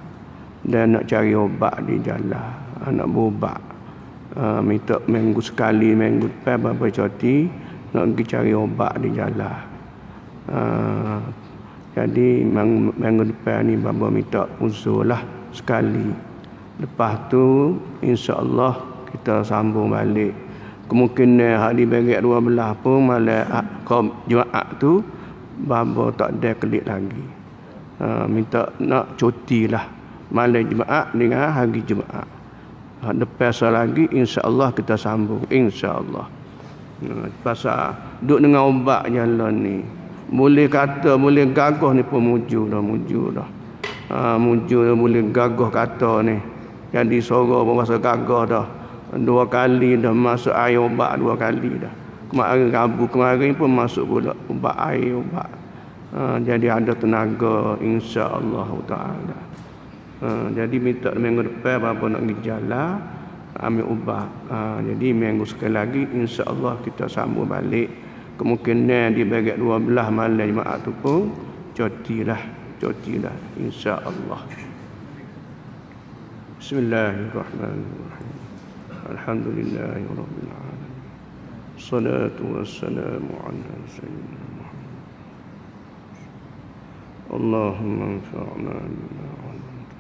dan nak cari obat di jalan. Nak berubat. Minta minggu sekali, minggu depan babo cuti nak pergi cari obat di jalan. Jadi minggu depan ni babo minta uzur lah sekali. Lepas tu insya-Allah kita sambung balik. Kemungkinan hari berak 12 pun malam Jumaat tu babo tak ada kelik lagi. Minta nak cuti lah malam Jumaat dengan hari Jumaat. Lepas lagi insya-Allah kita sambung insya-Allah. Pasal duduk dengan ubat jalan ni. Boleh kata, boleh gagah ni pun muju dah. Muju dah boleh gagah kata ni. Jadi suara pun rasa gagah dah. 2 kali dah masuk air ubat 2 kali dah. Kemarin Rabu kemarin pun masuk pula ubat air ubat. Jadi ada tenaga insya-Allah taala. Jadi minta minggu depan apa nak pergi jalan ambil ubat. Jadi minggu sekali lagi insya-Allah kita sambung balik. Kemungkinan di bagian 12 malam Jumaat tu pun cuti lah insya-Allah. Bismillahirrahmanirrahim. Alhamdulillahirabbil alamin. Salatu wassalamu ala sayyidina Muhammad. Allahumma anfa'na bima 'allamtana.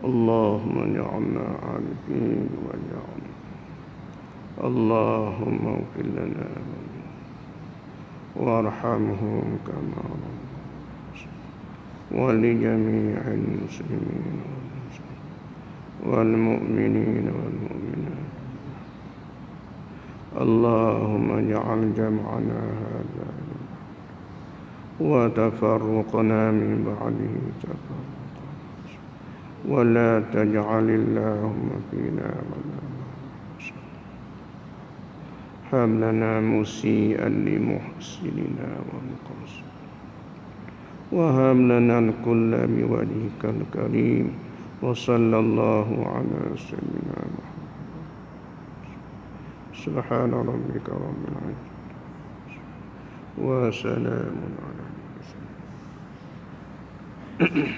Allahumma ij'alna 'arifin waj'alna. Allahumma ighfir lana warhamhum kama wa li jami'il muslimin wal mu'minin wal mu'minat. Allahumma ij'al jam'ana hadha wa tafarruqna min ba'dihi tafarruqa wa la taj'al Allahumma fina hab lana musi'an li muhsinina wa muqassir wa hab lana kulla bi wajhikal karim wa sallallahu ala sayyidina Muhammad. Subhana rabbika rabbil izzati wa salamun ala al mursalin.